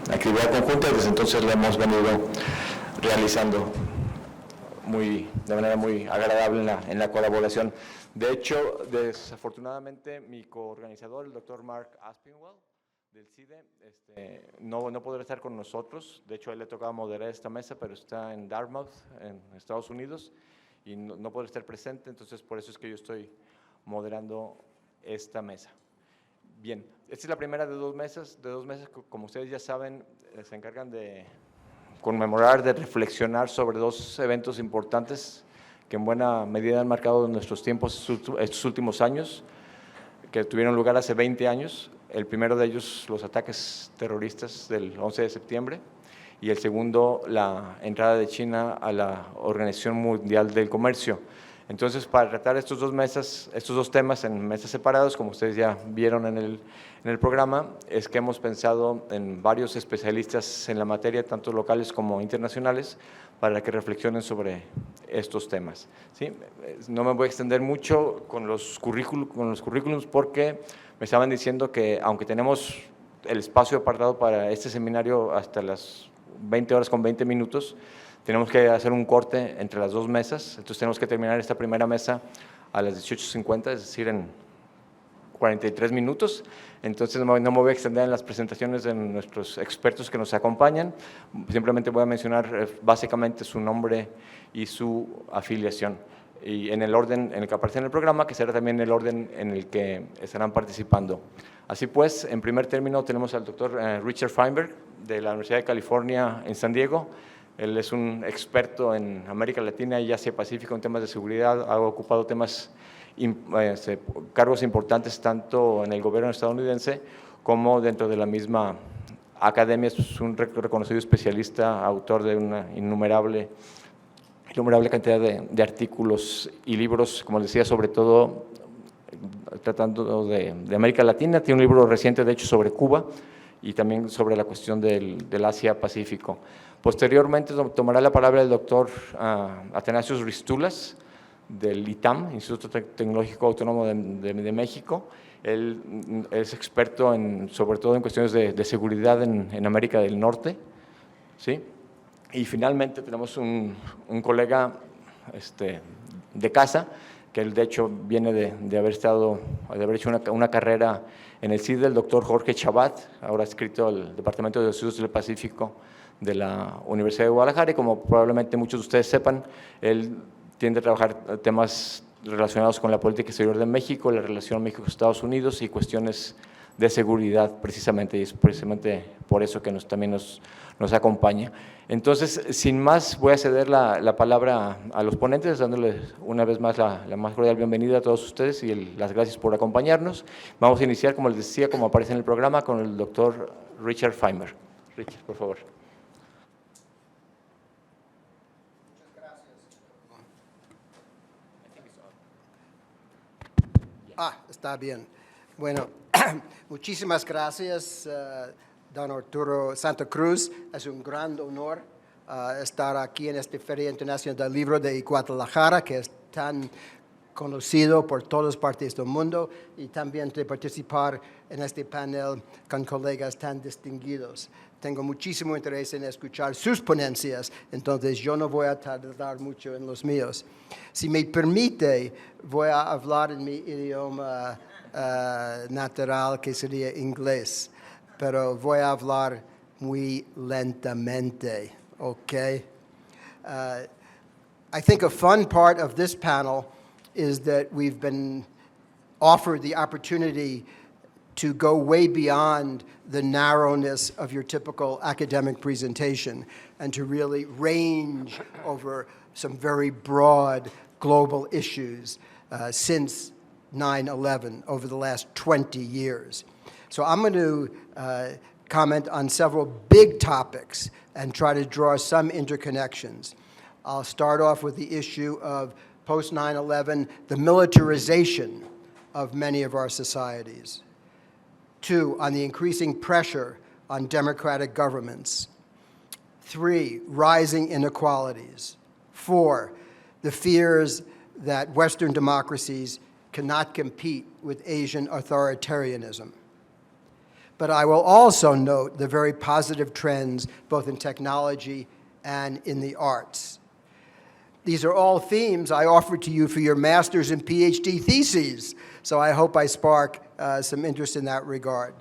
actividad conjunta y desde entonces la hemos venido realizando de manera muy agradable en la colaboración. De hecho, desafortunadamente, mi coorganizador, el doctor Mark Aspinwall, del CIDE, no podrá estar con nosotros. De hecho, a él le tocaba moderar esta mesa, pero está en Dartmouth, en Estados Unidos, y no podrá estar presente, entonces por eso es que yo estoy moderando esta mesa. Bien, esta es la primera de dos mesas, como ustedes ya saben, se encargan de conmemorar, de reflexionar sobre dos eventos importantes que en buena medida han marcado nuestros tiempos estos últimos años, que tuvieron lugar hace 20 años. El primero de ellos, los ataques terroristas del 11 de septiembre, y el segundo, la entrada de China a la Organización Mundial del Comercio. Entonces, para tratar estos dos temas en mesas separadas, como ustedes ya vieron en el programa, es que hemos pensado en varios especialistas en la materia, tanto locales como internacionales, para que reflexionen sobre estos temas. ¿Sí? No me voy a extender mucho con los currículums porque me estaban diciendo que, aunque tenemos el espacio apartado para este seminario hasta las 20 horas con 20 minutos, tenemos que hacer un corte entre las dos mesas, entonces tenemos que terminar esta primera mesa a las 18:50, es decir, en 43 minutos. Entonces no me voy a extender en las presentaciones de nuestros expertos que nos acompañan, simplemente voy a mencionar básicamente su nombre y su afiliación, y en el orden en el que aparece en el programa, que será también el orden en el que estarán participando. Así pues, en primer término tenemos al doctor Richard Feinberg, de la Universidad de California en San Diego. Él es un experto en América Latina y Asia-Pacífico en temas de seguridad, ha ocupado cargos importantes tanto en el gobierno estadounidense como dentro de la misma academia. Es un reconocido especialista, autor de una innumerable cantidad de artículos y libros, como les decía, sobre todo tratando de América Latina. Tiene un libro reciente, de hecho, sobre Cuba y también sobre la cuestión del Asia-Pacífico. Posteriormente tomará la palabra el doctor Atanasios Ristulas, del ITAM, Instituto Tecnológico Autónomo de México. Él es experto sobre todo en cuestiones de seguridad en América del Norte, ¿sí? Y finalmente tenemos un colega de casa, que él de hecho viene de haber hecho una carrera en el CIDE, el doctor Jorge Chabat, ahora adscrito al Departamento de Estudios del Pacífico de la Universidad de Guadalajara, y como probablemente muchos de ustedes sepan, él tiende a trabajar temas relacionados con la política exterior de México, la relación México-Estados Unidos y cuestiones de seguridad precisamente, y es precisamente por eso que también nos acompaña. Entonces, sin más, voy a ceder la palabra a los ponentes, dándoles una vez más la más cordial bienvenida a todos ustedes y las gracias por acompañarnos. Vamos a iniciar, como les decía, como aparece en el programa, con el doctor Richard Feinberg. Richard, por favor. Está bien. Bueno, muchísimas gracias, don Arturo Santa Cruz. Es un gran honor estar aquí en esta Feria Internacional del Libro de Guadalajara, que es tan conocido por todas partes del mundo, y también de participar en este panel con colegas tan distinguidos. Tengo muchísimo interés en escuchar sus ponencias, entonces yo no voy a tardar mucho en los míos. Si me permite, voy a hablar en mi idioma natural, que sería inglés, pero voy a hablar muy lentamente, okay? I think a fun part of this panel is that we've been offered the opportunity to go way beyond the narrowness of your typical academic presentation and to really range over some very broad global issues since 9/11 over the last 20 years. So I'm going to comment on several big topics and try to draw some interconnections. I'll start off with the issue of post 9/11, the militarization of many of our societies. 2, on the increasing pressure on democratic governments. 3, rising inequalities. 4, the fears that Western democracies cannot compete with Asian authoritarianism. but I will also note the very positive trends both in technology and in the arts. These are all themes I offered to you for your master's and PhD theses, so I hope I spark some interest in that regard.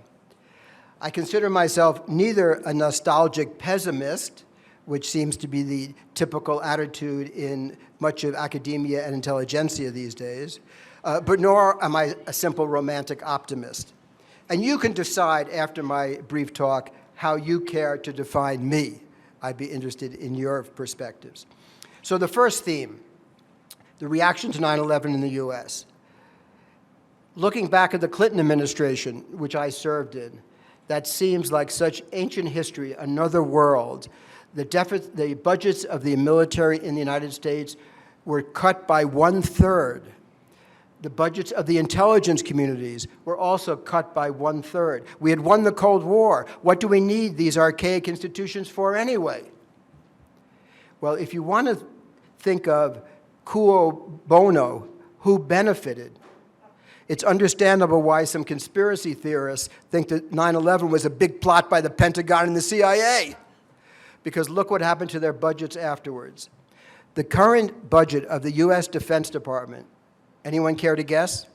I consider myself neither a nostalgic pessimist, which seems to be the typical attitude in much of academia and intelligentsia these days, but nor am I a simple romantic optimist. And you can decide after my brief talk how you care to define me. I'd be interested in your perspectives. So the first theme, the reaction to 9/11 in the US. Looking back at the Clinton administration, which I served in, that seems like such ancient history, another world. The budgets of the military in the United States were cut by 1/3. The budgets of the intelligence communities were also cut by 1/3. We had won the Cold War. What do we need these archaic institutions for anyway? Well, if you want to think of quo bono, who benefited, it's understandable why some conspiracy theorists think that 9/11 was a big plot by the Pentagon and the CIA, because look what happened to their budgets afterwards. The current budget of the U.S. Defense Department, anyone care to guess?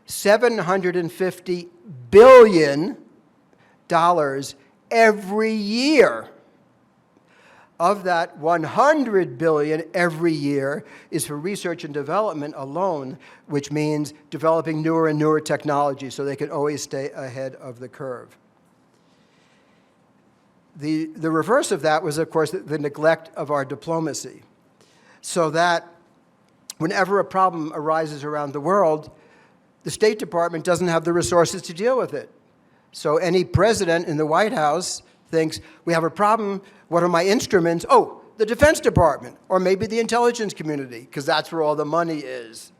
$750 billion every year. Of that, $100 billion every year is for research and development alone, which means developing newer and newer technology so they can always stay ahead of the curve. The reverse of that was, of course, the neglect of our diplomacy, so that whenever a problem arises around the world, the State Department doesn't have the resources to deal with it. So any president in the White House thinks, we have a problem, what are my instruments? Oh, the Defense Department, or maybe the intelligence community, because that's where all the money is.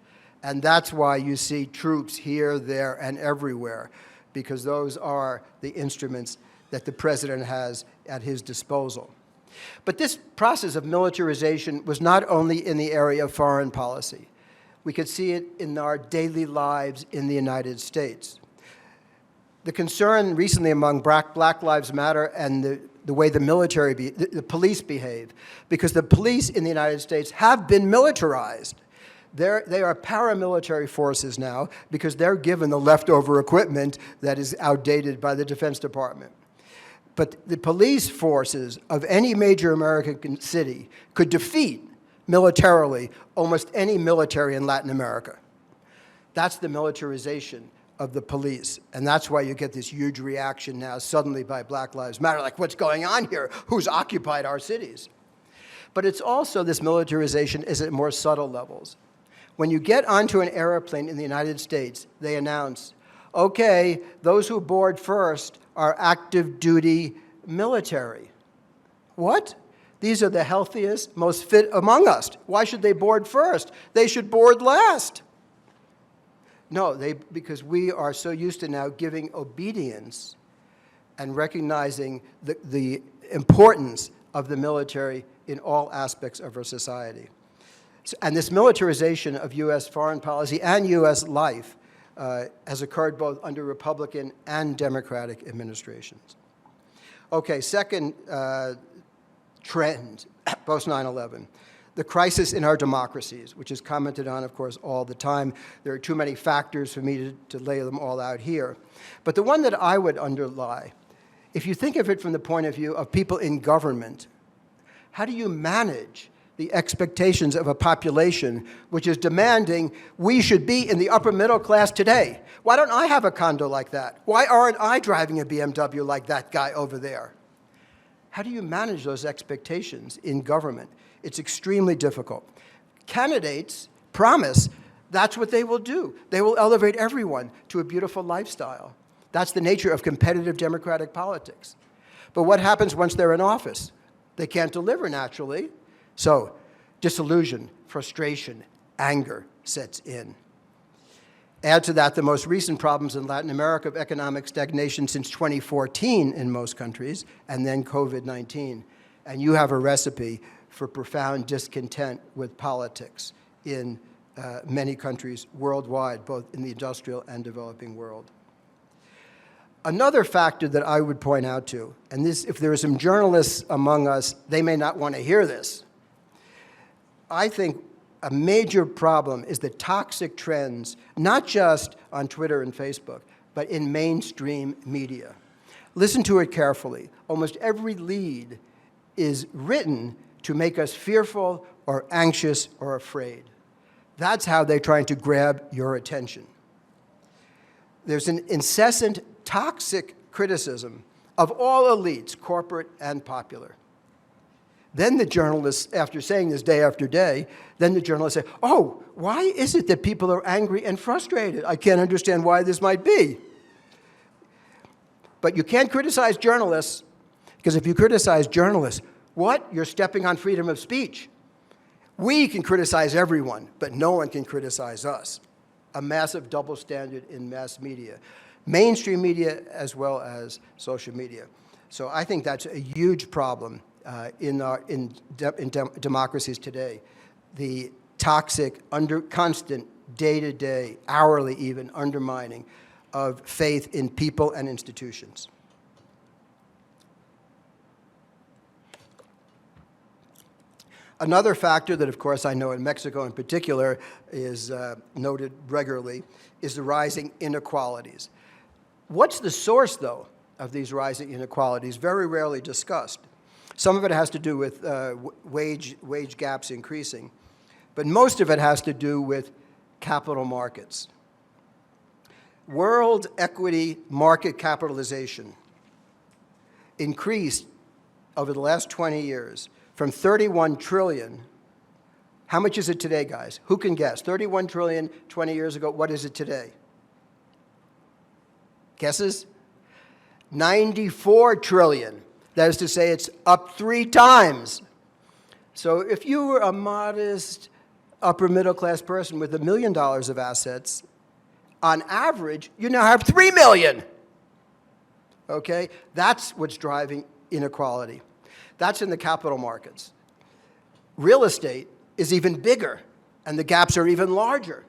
And that's why you see troops here, there, and everywhere, because those are the instruments that the president has at his disposal. But this process of militarization was not only in the area of foreign policy. We could see it in our daily lives in the United States. The concern recently among Black Lives Matter and the way the police behave, because the police in the United States have been militarized. They are paramilitary forces now because they're given the leftover equipment that is outdated by the Defense Department. But the police forces of any major American city could defeat militarily almost any military in Latin America. That's the militarization of the police. And that's why you get this huge reaction now suddenly by Black Lives Matter, like, what's going on here? Who's occupied our cities? But it's also this militarization is at more subtle levels. When you get onto an airplane in the United States, they announce, okay, those who board first are active duty military. What? These are the healthiest, most fit among us. Why should they board first? They should board last. No, because we are so used to now giving obedience and recognizing the importance of the military in all aspects of our society. And this militarization of U.S. foreign policy and U.S. life has occurred both under Republican and Democratic administrations. Okay, second trend, post 9/11. The crisis in our democracies, which is commented on, of course, all the time. There are too many factors for me to lay them all out here. But the one that I would underlie, if you think of it from the point of view of people in government, how do you manage the expectations of a population which is demanding we should be in the upper middle class today? Why don't I have a condo like that? Why aren't I driving a BMW like that guy over there? How do you manage those expectations in government? It's extremely difficult. Candidates promise that's what they will do. They will elevate everyone to a beautiful lifestyle. That's the nature of competitive democratic politics. But what happens once they're in office? They can't deliver naturally. So disillusion, frustration, anger sets in. Add to that the most recent problems in Latin America of economic stagnation since 2014 in most countries, and then COVID-19. And you have a recipe for profound discontent with politics in many countries worldwide, both in the industrial and developing world. Another factor that I would point out to, and this, if there are some journalists among us, they may not want to hear this. I think a major problem is the toxic trends, not just on Twitter and Facebook, but in mainstream media. Listen to it carefully. Almost every lead is written to make us fearful or anxious or afraid. That's how they're trying to grab your attention. There's an incessant toxic criticism of all elites, corporate and popular. Then the journalists, after saying this day after day, then the journalists say, oh, why is it that people are angry and frustrated? I can't understand why this might be. But you can't criticize journalists, because if you criticize journalists, what? You're stepping on freedom of speech. We can criticize everyone, but no one can criticize us. A massive double standard in mass media. Mainstream media as well as social media. So I think that's a huge problem in democracies today. The toxic, constant, day-to-day, hourly even, undermining of faith in people and institutions. Another factor that, of course, I know in Mexico in particular is noted regularly is the rising inequalities. What's the source, though, of these rising inequalities? Very rarely discussed. Some of it has to do with wage gaps increasing, but most of it has to do with capital markets. World equity market capitalization increased over the last 20 years from 31 trillion. How much is it today, guys? Who can guess? 31 trillion 20 years ago. What is it today? Guesses? 94 trillion. That is to say, it's up 3 times. So if you were a modest upper middle class person with $1 million of assets, on average, you now have 3 million. Okay? That's what's driving inequality. That's in the capital markets. Real estate is even bigger, and the gaps are even larger.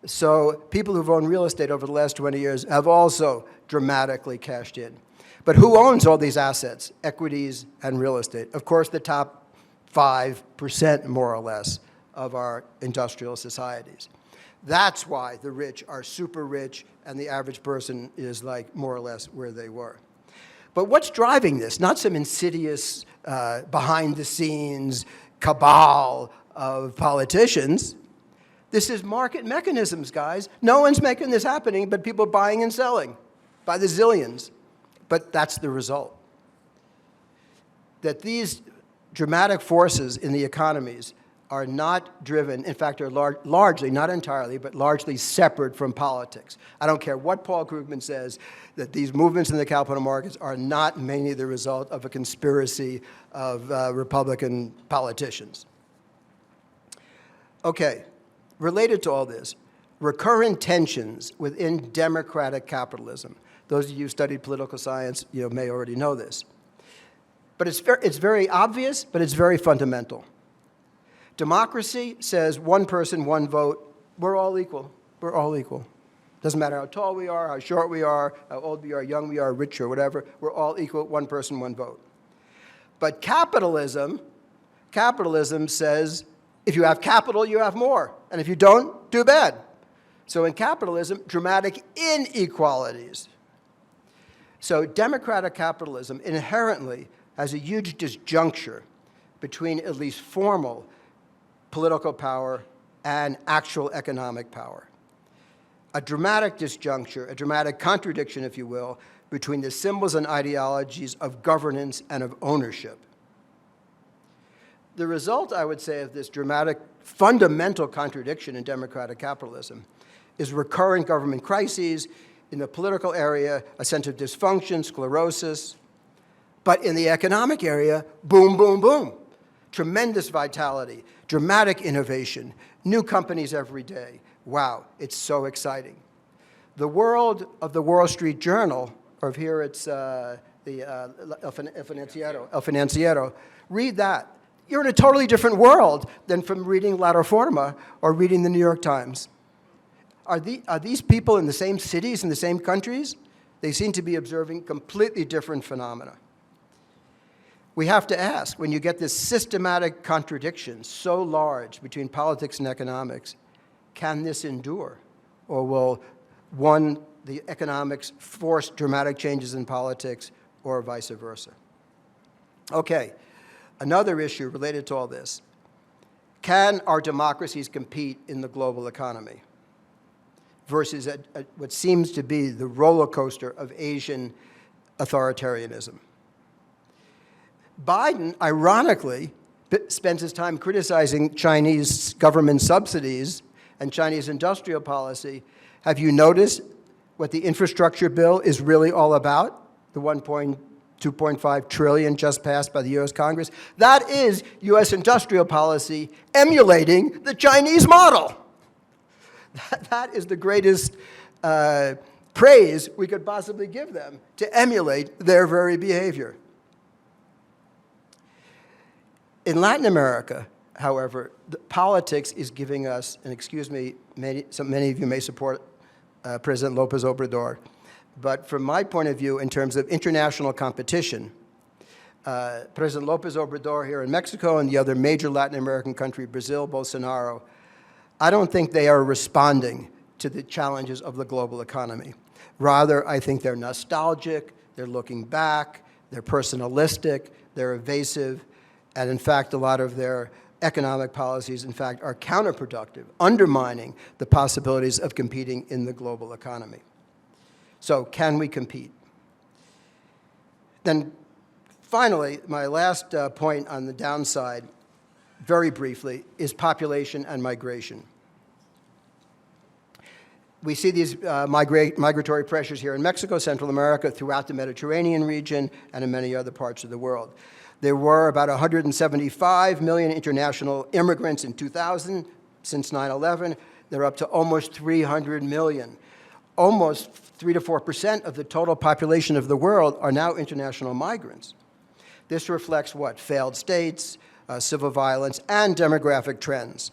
So people who've owned real estate over the last 20 years have also dramatically cashed in. But who owns all these assets, equities and real estate? Of course, the top 5%, more or less, of our industrial societies. That's why the rich are super rich and the average person is like more or less where they were. But what's driving this? Not some insidious, behind-the-scenes cabal of politicians. This is market mechanisms, guys. No one's making this happening, but people buying and selling by the zillions. But that's the result. That these dramatic forces in the economies are not driven, in fact, are largely, not entirely, but largely separate from politics. I don't care what Paul Krugman says, that these movements in the capital markets are not mainly the result of a conspiracy of Republican politicians. Okay, related to all this, recurrent tensions within democratic capitalism. Those of you who studied political science, may already know this. But it's very obvious, but it's very fundamental. Democracy says one person, one vote. We're all equal. We're all equal. Doesn't matter how tall we are, how short we are, how old we are, young we are, rich or whatever. We're all equal, one person, one vote. But capitalism says if you have capital, you have more. And if you don't, too bad. So in capitalism, dramatic inequalities. So democratic capitalism inherently has a huge disjuncture between at least formal political power and actual economic power. A dramatic disjuncture, a dramatic contradiction, if you will, between the symbols and ideologies of governance and of ownership. The result, I would say, of this dramatic, fundamental contradiction in democratic capitalism is recurrent government crises, in the political area, a sense of dysfunction, sclerosis, but in the economic area, boom, boom, boom. Tremendous vitality, dramatic innovation, new companies every day. Wow, it's so exciting. The world of the Wall Street Journal, or here it's El Financiero, read that. You're in a totally different world than from reading La Reforma or reading the New York Times. Are these people in the same cities, in the same countries? they seem to be observing completely different phenomena. We have to ask, when you get this systematic contradiction so large between politics and economics, can this endure? Or will one, the economics, force dramatic changes in politics, or vice versa? Okay, another issue related to all this. Can our democracies compete in the global economy versus what seems to be the roller coaster of Asian authoritarianism? Biden, ironically, spends his time criticizing Chinese government subsidies and Chinese industrial policy. Have you noticed what the infrastructure bill is really all about? The 2.5 trillion just passed by the U.S. Congress. That is U.S. industrial policy emulating the Chinese model. That is the greatest praise we could possibly give them, to emulate their very behavior. In Latin America, however, politics is giving us, and excuse me, many of you may support President López Obrador, but from my point of view, in terms of international competition, President López Obrador here in Mexico and the other major Latin American country, Brazil, Bolsonaro, I don't think they are responding to the challenges of the global economy. Rather, I think they're nostalgic, they're looking back, they're personalistic, they're evasive, and in fact, a lot of their economic policies, in fact, are counterproductive, undermining the possibilities of competing in the global economy. So, can we compete? Then, finally, my last point on the downside, very briefly, is population and migration. We see these migratory pressures here in Mexico, Central America, throughout the Mediterranean region, and in many other parts of the world. There were about 175 million international immigrants in 2000. Since 9/11, they're up to almost 300 million. Almost 3 to 4% of the total population of the world are now international migrants. This reflects what? Failed states, civil violence, and demographic trends.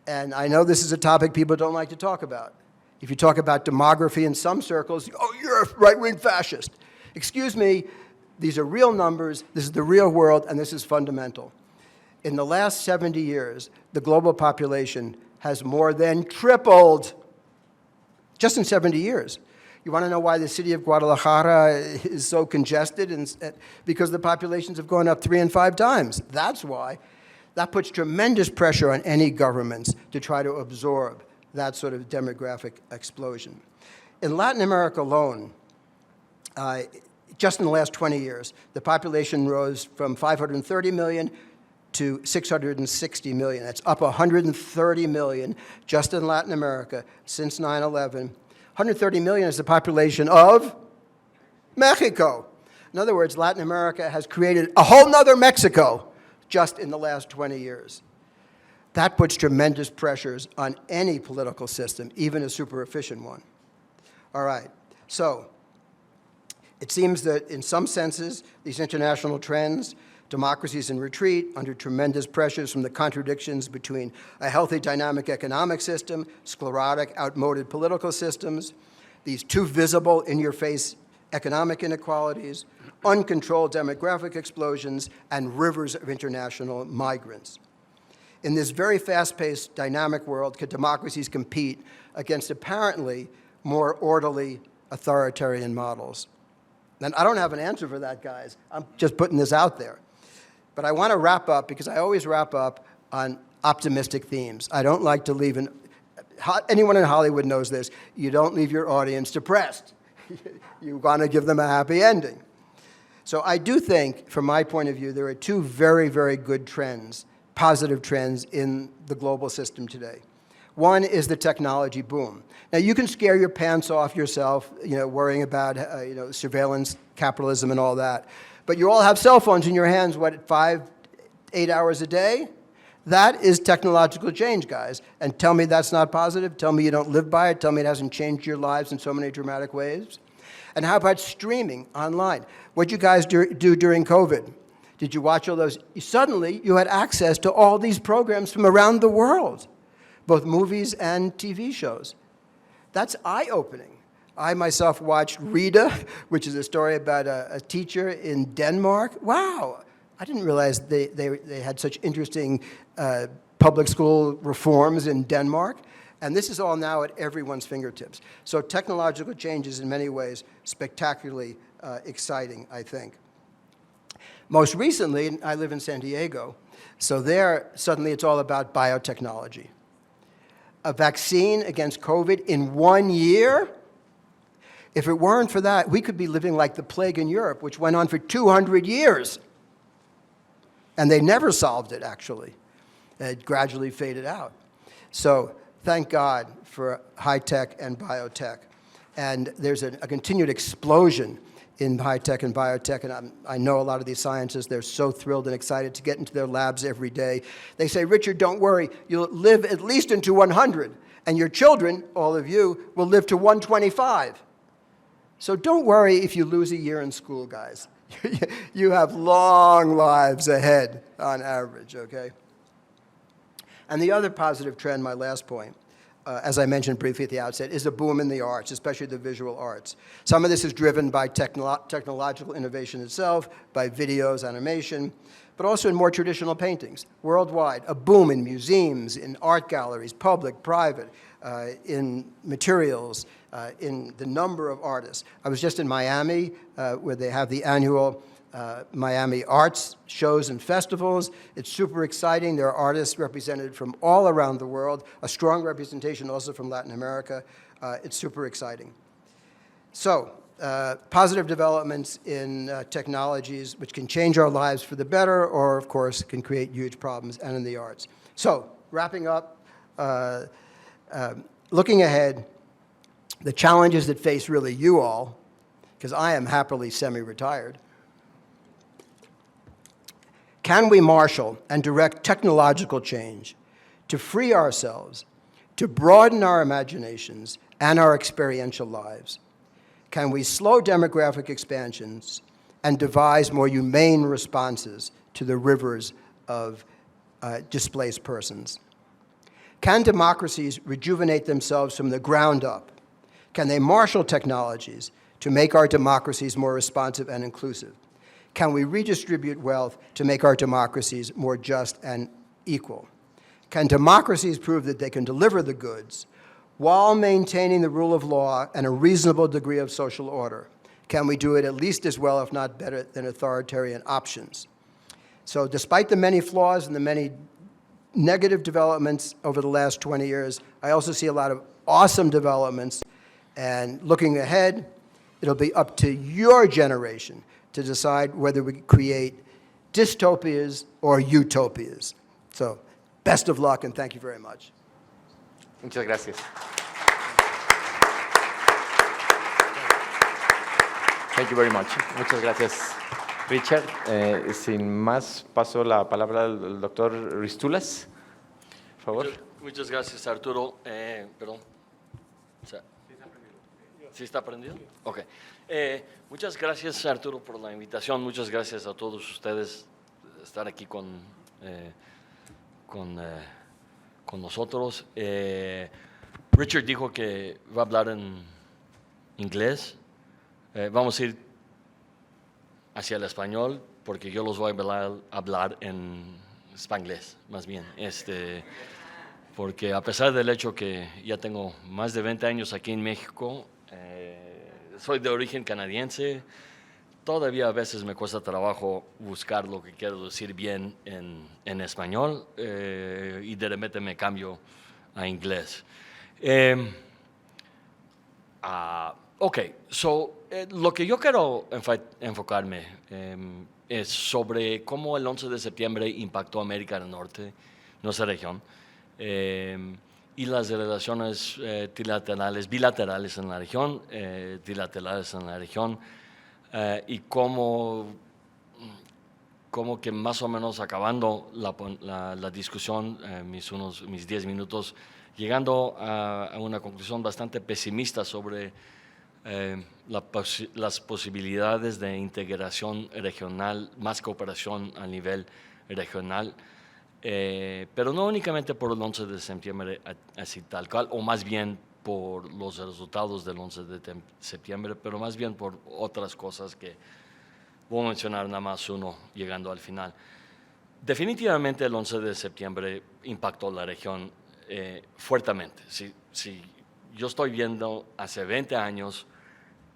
And I know this is a topic people don't like to talk about. If you talk about demography in some circles, oh, you're a right-wing fascist. Excuse me, these are real numbers, this is the real world, and this is fundamental. In the last 70 years, the global population has more than tripled, just in 70 years. You want to know why the city of Guadalajara is so congested? Because the populations have gone up 3 and 5 times. That's why. That puts tremendous pressure on any governments to try to absorb that sort of demographic explosion. In Latin America alone, just in the last 20 years, the population rose from 530 million to 660 million. That's up 130 million just in Latin America since 9/11. 130 million is the population of Mexico. In other words, Latin America has created a whole nother Mexico just in the last 20 years. That puts tremendous pressures on any political system, even a super efficient one. All right, so it seems that in some senses, these international trends, democracies in retreat under tremendous pressures from the contradictions between a healthy dynamic economic system, sclerotic, outmoded political systems, these too visible, in-your-face economic inequalities, uncontrolled demographic explosions, and rivers of international migrants. In this very fast-paced, dynamic world, could democracies compete against apparently more orderly authoritarian models? And I don't have an answer for that, guys. I'm just putting this out there. But I want to wrap up, because I always wrap up on optimistic themes. I don't like to leave anyone in Hollywood knows this. You don't leave your audience depressed. You want to give them a happy ending. So I do think, from my point of view, there are 2 very, very good trends, positive trends in the global system today. One is the technology boom. Now, you can scare your pants off yourself, worrying about surveillance capitalism and all that. But you all have cell phones in your hands, 5, 8 hours a day? That is technological change, guys. And tell me that's not positive? Tell me you don't live by it? Tell me it hasn't changed your lives in so many dramatic ways? And how about streaming online? What did you guys do during COVID? Did you watch all those? Suddenly, you had access to all these programs from around the world, both movies and TV shows. That's eye-opening. I myself watched Rita, which is a story about a teacher in Denmark. Wow, I didn't realize they had such interesting public school reforms in Denmark. And this is all now at everyone's fingertips. So technological change is in many ways spectacularly exciting, I think. Most recently, I live in San Diego, so there suddenly it's all about biotechnology. A vaccine against COVID in 1 year? If it weren't for that, we could be living like the plague in Europe, which went on for 200 years. And they never solved it, actually. It gradually faded out. So thank God for high-tech and biotech. And there's a continued explosion in high-tech and biotech, and I know a lot of these scientists, they're so thrilled and excited to get into their labs every day. They say, Richard, don't worry, you'll live at least into 100, and your children, all of you, will live to 125. So don't worry if you lose a year in school, guys. You have long lives ahead on average, okay? And the other positive trend, my last point, as I mentioned briefly at the outset, is a boom in the arts, especially the visual arts. Some of this is driven by technological innovation itself, by videos, animation, but also in more traditional paintings. Worldwide, a boom in museums, in art galleries, public, private, in materials, in the number of artists. I was just in Miami, where they have the annual Miami Arts shows and festivals. It's super exciting. There are artists represented from all around the world, a strong representation also from Latin America. It's super exciting. So, positive developments in technologies which can change our lives for the better or, of course, can create huge problems, and in the arts. So, wrapping up, looking ahead, the challenges that face really you all, because I am happily semi-retired. Can we marshal and direct technological change to free ourselves, to broaden our imaginations and our experiential lives? Can we slow demographic expansions and devise more humane responses to the rivers of displaced persons? Can democracies rejuvenate themselves from the ground up? Can they marshal technologies to make our democracies more responsive and inclusive? Can we redistribute wealth to make our democracies more just and equal? Can democracies prove that they can deliver the goods while maintaining the rule of law and a reasonable degree of social order? Can we do it at least as well, if not better, than authoritarian options? So despite the many flaws and the many negative developments over the last 20 years, I also see a lot of awesome developments. And looking ahead, it'll be up to your generation to decide whether we create dystopias or utopias. So, best of luck, and thank you very much. Muchas gracias. Thank you very much. Muchas gracias, Richard. Sin más, paso la palabra al doctor Ristulas, por favor. Muchas gracias, Arturo. Perdón. ¿Sí está prendido? Ok. Muchas gracias, Arturo, por la invitación. Muchas gracias a todos ustedes por estar aquí con nosotros. Richard dijo que va a hablar en inglés. Vamos a ir hacia el español porque yo los voy a hablar en spanglés, más bien. Porque a pesar del hecho que ya tengo más de 20 años aquí en México, soy de origen canadiense, todavía a veces me cuesta trabajo buscar lo que quiero decir bien en español y de repente me cambio a inglés. Lo que yo quiero enfocarme es sobre cómo el 11 de septiembre impactó a América del Norte, nuestra región, y las relaciones bilaterales en la región, y cómo que más o menos acabando la discusión, mis 10 minutos, llegando a una conclusión bastante pesimista sobre las posibilidades de integración regional, más cooperación a nivel regional, pero no únicamente por el 11 de septiembre así tal cual, o más bien por los resultados del 11 de septiembre, pero más bien por otras cosas que voy a mencionar nada más uno llegando al final. Definitivamente el 11 de septiembre impactó la región fuertemente. Si yo estoy viendo hace 20 años,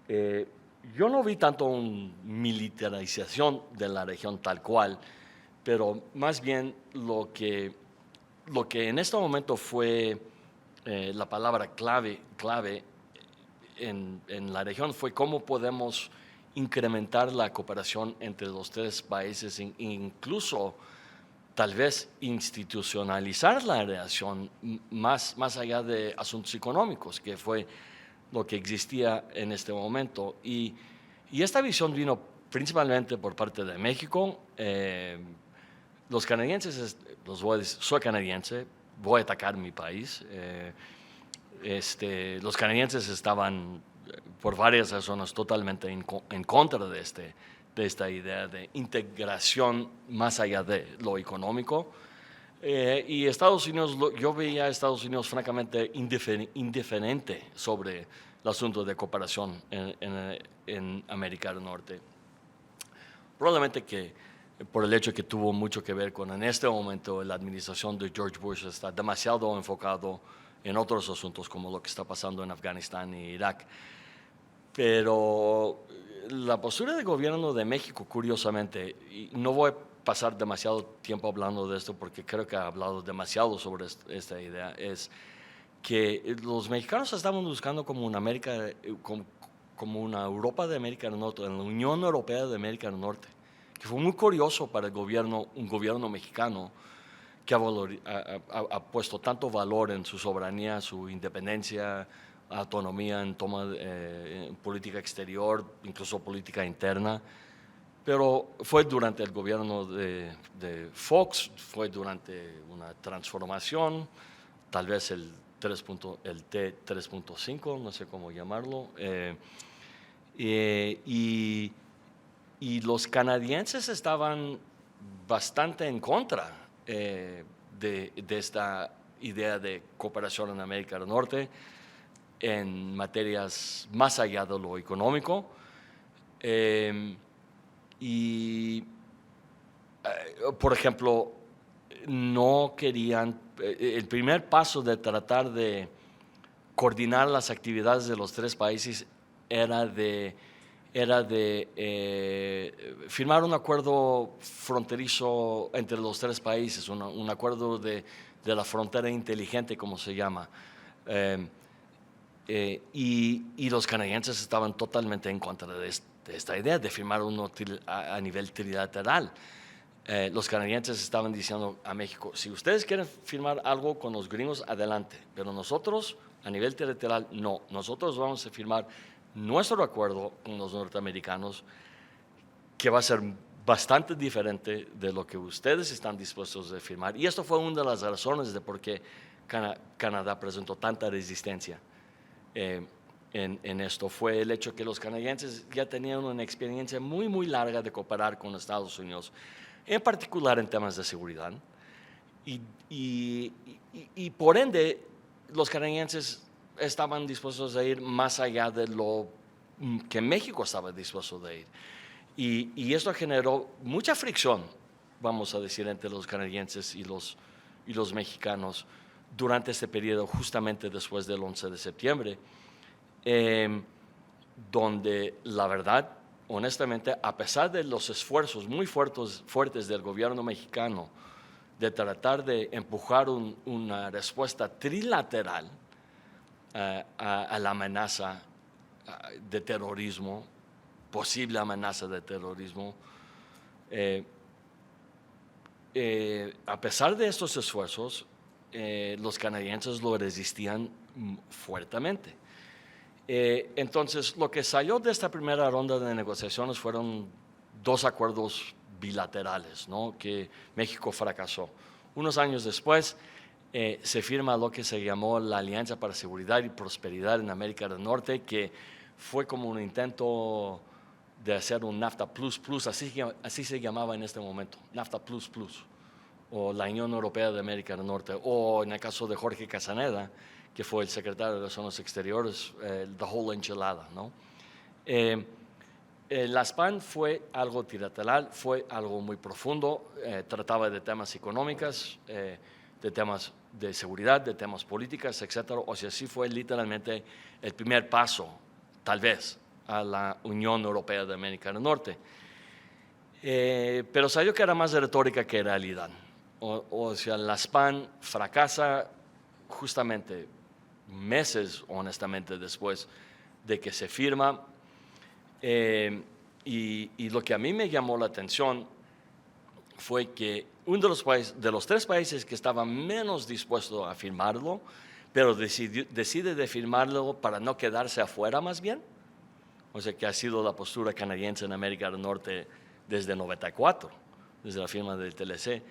yo no vi tanto una militarización de la región tal cual, pero más bien lo que en este momento fue la palabra clave en la región fue cómo podemos incrementar la cooperación entre los tres países, incluso tal vez institucionalizar la relación más allá de asuntos económicos, que fue lo que existía en este momento. Y esta visión vino principalmente por parte de México. Los canadienses, soy canadiense, voy a atacar mi país. Los canadienses estaban, por varias razones, totalmente en contra de esta idea de integración más allá de lo económico. Y Estados Unidos, yo veía a Estados Unidos francamente indiferente sobre el asunto de cooperación en América del Norte. Probablemente que por el hecho que tuvo mucho que ver con en este momento la administración de George Bush está demasiado enfocado en otros asuntos como lo que está pasando en Afganistán e Irak. Pero la postura del gobierno de México, curiosamente, y no voy a pasar demasiado tiempo hablando de esto porque creo que he hablado demasiado sobre esta idea, es que los mexicanos estaban buscando como una América, como una Europa de América del Norte, en la Unión Europea de América del Norte, que fue muy curioso para un gobierno mexicano que ha puesto tanto valor en su soberanía, su independencia, autonomía en en política exterior, incluso política interna. Pero fue durante el gobierno de Fox, fue durante una transformación, tal vez el T3.5, no sé cómo llamarlo. Y los canadienses estaban bastante en contra de esta idea de cooperación en América del Norte en materias más allá de lo económico. Por ejemplo, no querían, el primer paso de tratar de coordinar las actividades de los tres países era de firmar un acuerdo fronterizo entre los tres países, un acuerdo de la frontera inteligente, como se llama. Y los canadienses estaban totalmente en contra de esta idea de firmar uno a nivel trilateral. Los canadienses estaban diciendo a México, si ustedes quieren firmar algo con los gringos, adelante, pero nosotros a nivel trilateral no, nosotros vamos a firmar nuestro acuerdo con los norteamericanos, que va a ser bastante diferente de lo que ustedes están dispuestos a firmar. Y esto fue una de las razones de por qué Canadá presentó tanta resistencia en esto. Fue el hecho que los canadienses ya tenían una experiencia muy larga de cooperar con Estados Unidos, en particular en temas de seguridad. Y por ende, los canadienses estaban dispuestos a ir más allá de lo que México estaba dispuesto a ir. Y esto generó mucha fricción, vamos a decir, entre los canadienses y los mexicanos durante este periodo, justamente después del 11 de septiembre, donde la verdad, honestamente, a pesar de los esfuerzos muy fuertes del gobierno mexicano de tratar de empujar una respuesta trilateral a la amenaza de terrorismo, posible amenaza de terrorismo, a pesar de estos esfuerzos, los canadienses lo resistían fuertemente. Entonces, lo que salió de esta primera ronda de negociaciones fueron dos acuerdos bilaterales, ¿no?, que México fracasó. Unos años después, se firma lo que se llamó la Alianza para Seguridad y Prosperidad en América del Norte, que fue como un intento de hacer un NAFTA Plus Plus, así se llamaba en este momento, NAFTA Plus Plus, o la Unión Europea de América del Norte, o en el caso de Jorge Casaneda, que fue el secretario de Relaciones Exteriores, the whole enchilada, ¿no? La SPAN fue algo trilateral, fue algo muy profundo, trataba de temas económicos, de temas de seguridad, de temas políticos, etc. O sea, sí fue literalmente el primer paso, tal vez, a la Unión Europea de América del Norte. Pero salió que era más retórica que realidad. O sea, la SPAN fracasa justamente meses, honestamente, después de que se firma. Y lo que a mí me llamó la atención fue que uno de los tres países que estaba menos dispuesto a firmarlo, pero decide de firmarlo para no quedarse afuera más bien, o sea que ha sido la postura canadiense en América del Norte desde 94, desde la firma del TLC,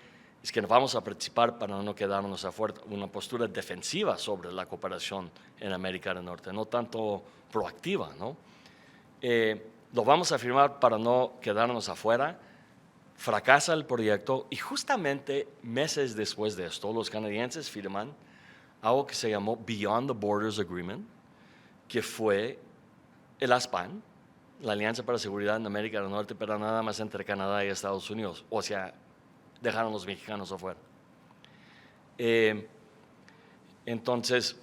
es que vamos a participar para no quedarnos afuera, una postura defensiva sobre la cooperación en América del Norte, no tanto proactiva, ¿no? Lo vamos a firmar para no quedarnos afuera, fracasa el proyecto y justamente meses después de esto los canadienses firman algo que se llamó Beyond the Borders Agreement, que fue el ASPAN, la Alianza para la Seguridad en América del Norte, pero nada más entre Canadá y Estados Unidos, o sea, dejaron a los mexicanos afuera. Entonces,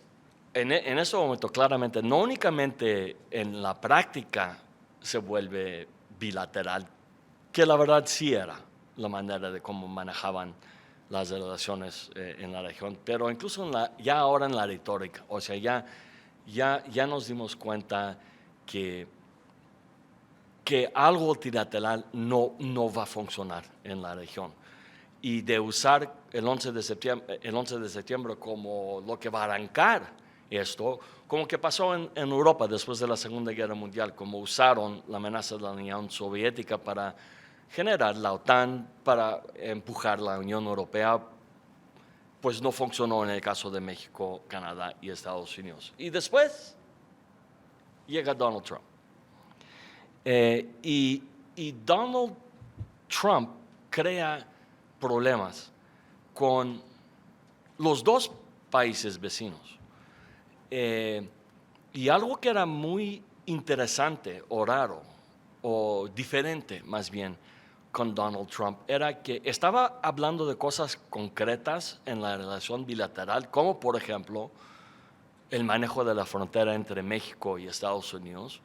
en ese momento, claramente, no únicamente en la práctica se vuelve bilateral, que la verdad sí era la manera de cómo manejaban las relaciones en la región, pero incluso ya ahora en la retórica, o sea, ya nos dimos cuenta que algo trilateral no va a funcionar en la región. Y de usar el 11 de septiembre como lo que va a arrancar esto, como que pasó en Europa después de la Segunda Guerra Mundial, como usaron la amenaza de la Unión Soviética para generar la OTAN, para empujar la Unión Europea, pues no funcionó en el caso de México, Canadá y Estados Unidos. Y después llega Donald Trump. Y Donald Trump crea problemas con los dos países vecinos. Y algo que era muy interesante o raro, o diferente más bien, con Donald Trump, era que estaba hablando de cosas concretas en la relación bilateral, como por ejemplo el manejo de la frontera entre México y Estados Unidos.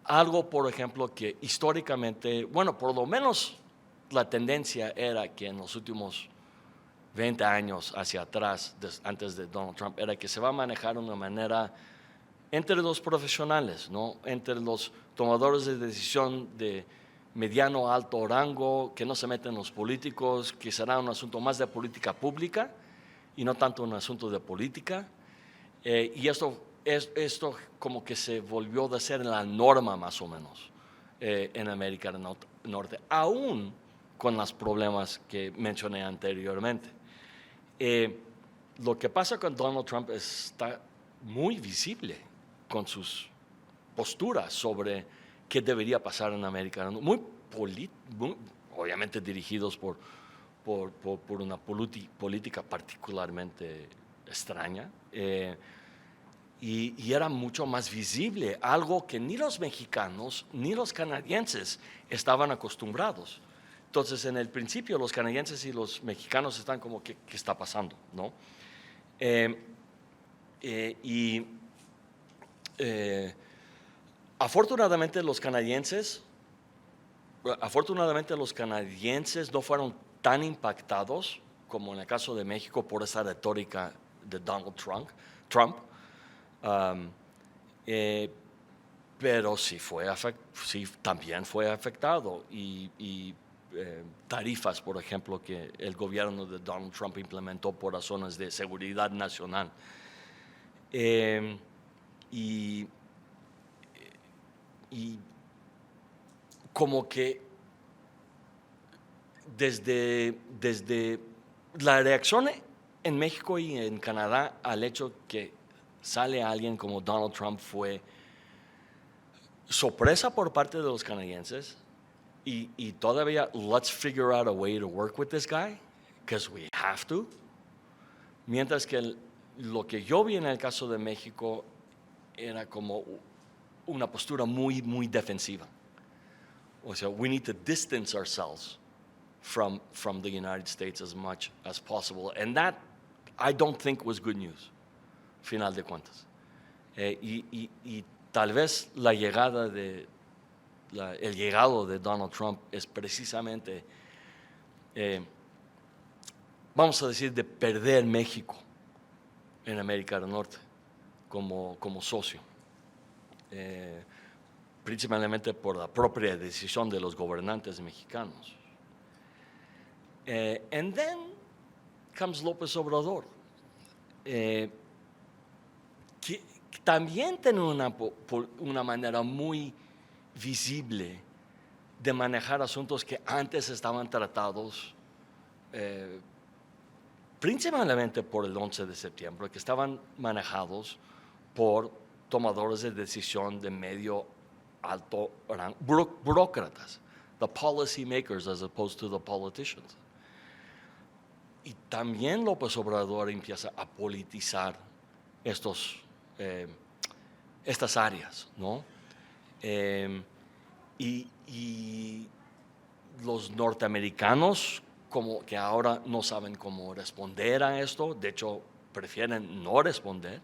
Algo, por ejemplo, que históricamente, bueno, por lo menos la tendencia era que en los últimos 20 años hacia atrás, antes de Donald Trump, era que se va a manejar de una manera entre los profesionales, ¿no? Entre los tomadores de decisión de mediano a alto rango, que no se meten los políticos, que será un asunto más de política pública y no tanto un asunto de política. Y esto como que se volvió a ser la norma más o menos en América del Norte, aún con los problemas que mencioné anteriormente. Lo que pasa con Donald Trump está muy visible con sus posturas sobre qué debería pasar en América del Norte, muy obviamente dirigidos por una política particularmente extraña. Y era mucho más visible, algo que ni los mexicanos ni los canadienses estaban acostumbrados. Entonces, en el principio, los canadienses y los mexicanos están como, ¿qué está pasando? ¿No? Afortunadamente, los canadienses no fueron tan impactados como en el caso de México por esa retórica de Donald Trump. Pero sí también fue afectado y tarifas, por ejemplo, que el gobierno de Donald Trump implementó por razones de seguridad nacional. Y como que desde la reacción en México y en Canadá al hecho que sale alguien como Donald Trump fue sorpresa por parte de los canadienses y todavía let's figure out a way to work with this guy because we have to, mientras que lo que yo vi en el caso de México era como una postura muy, muy defensiva. O sea, we need to distance ourselves from the United States as much as possible. And that, I don't think was good news, final de cuentas. Y tal vez el llegado de Donald Trump es precisamente, vamos a decir, de perder México en América del Norte como socio. Principalmente por la propia decisión de los gobernantes mexicanos. And then comes López Obrador, que también tiene una manera muy visible de manejar asuntos que antes estaban tratados principalmente por el 11 de septiembre, que estaban manejados por tomadores de decisión de medio alto rango, burócratas, the policy makers as opposed to the politicians. Y también López Obrador empieza a politizar estas áreas, ¿no? Y los norteamericanos como que ahora no saben cómo responder a esto, de hecho prefieren no responder.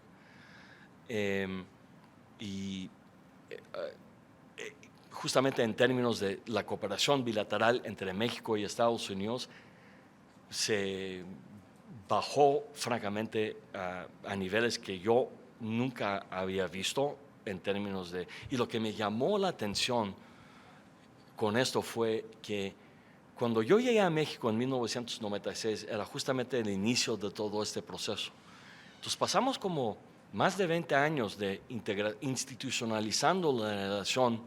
Justamente en términos de la cooperación bilateral entre México y Estados Unidos, se bajó francamente a niveles que yo nunca había visto en términos de... Y lo que me llamó la atención con esto fue que cuando yo llegué a México en 1996, era justamente el inicio de todo este proceso. Entonces pasamos como más de 20 años de institucionalizando la relación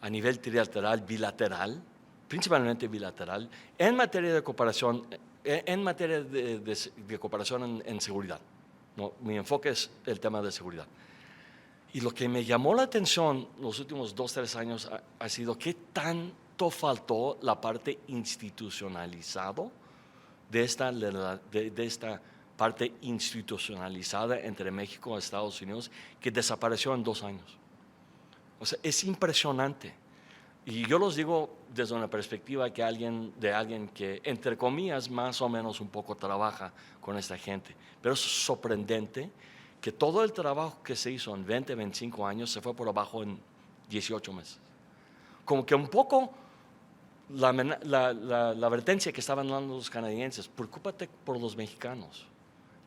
a nivel trilateral, bilateral, principalmente bilateral, en materia de cooperación, de cooperación en seguridad. ¿No? Mi enfoque es el tema de seguridad. Y lo que me llamó la atención los últimos 2-3 años ha sido qué tanto faltó la parte institucionalizada de esta parte institucionalizada entre México y Estados Unidos, que desapareció en 2 años. O sea, es impresionante. Y yo los digo desde una perspectiva de alguien que, entre comillas, más o menos un poco trabaja con esta gente. Pero es sorprendente que todo el trabajo que se hizo en 20-25 años se fue por abajo en 18 meses. Como que un poco la advertencia que estaban dando los canadienses, preocúpate por los mexicanos,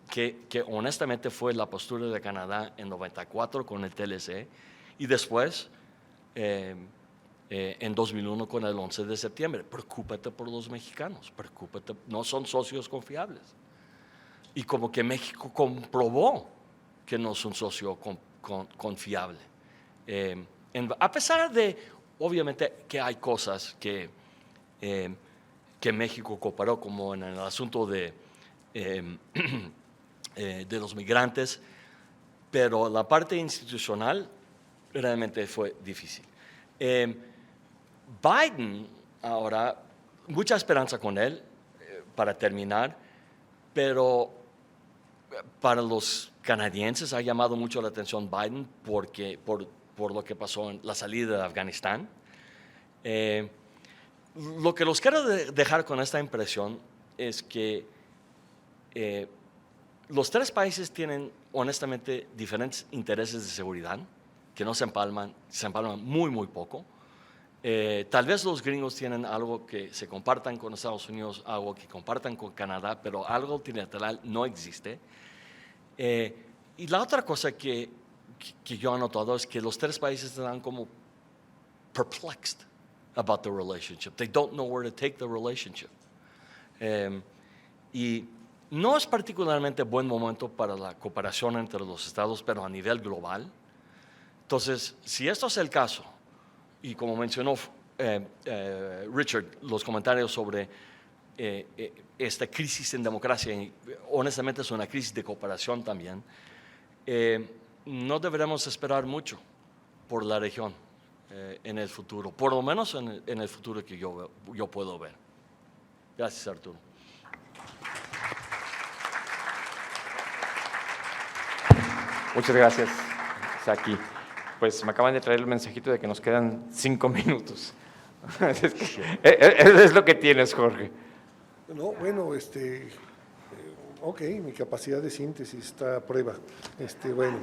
que honestamente fue la postura de Canadá en 94 con el TLC y después en 2001 con el 11 de septiembre. Preocúpate por los mexicanos, preocúpate, no son socios confiables. Y como que México comprobó que no es un socio confiable. A pesar de, obviamente, que hay cosas que México cooperó, como en el asunto de los migrantes, pero la parte institucional realmente fue difícil. Biden, ahora, mucha esperanza con él, para terminar, pero para los canadienses ha llamado mucho la atención Biden por lo que pasó en la salida de Afganistán. Lo que los quiero dejar con esta impresión es que los 3 países tienen honestamente diferentes intereses de seguridad que no se empalman muy, muy poco. Tal vez los gringos tienen algo que se compartan con Estados Unidos, algo que compartan con Canadá, pero algo trilateral no existe. Y la otra cosa que yo he notado es que los 3 países están como perplexed about the relationship. They don't know where to take the relationship. Y no es particularmente buen momento para la cooperación entre los estados, pero a nivel global. Entonces, si esto es el caso, y como mencionó Richard, los comentarios sobre esta crisis en democracia, y honestamente es una crisis de cooperación también, no deberemos esperar mucho por la región en el futuro, por lo menos en el futuro que yo puedo ver. Gracias, Arturo. Muchas gracias, Saki. Pues me acaban de traer el mensajito de que nos quedan 5 minutos. Es lo que tienes, Jorge. No, bueno, ok, mi capacidad de síntesis está a prueba. Bueno,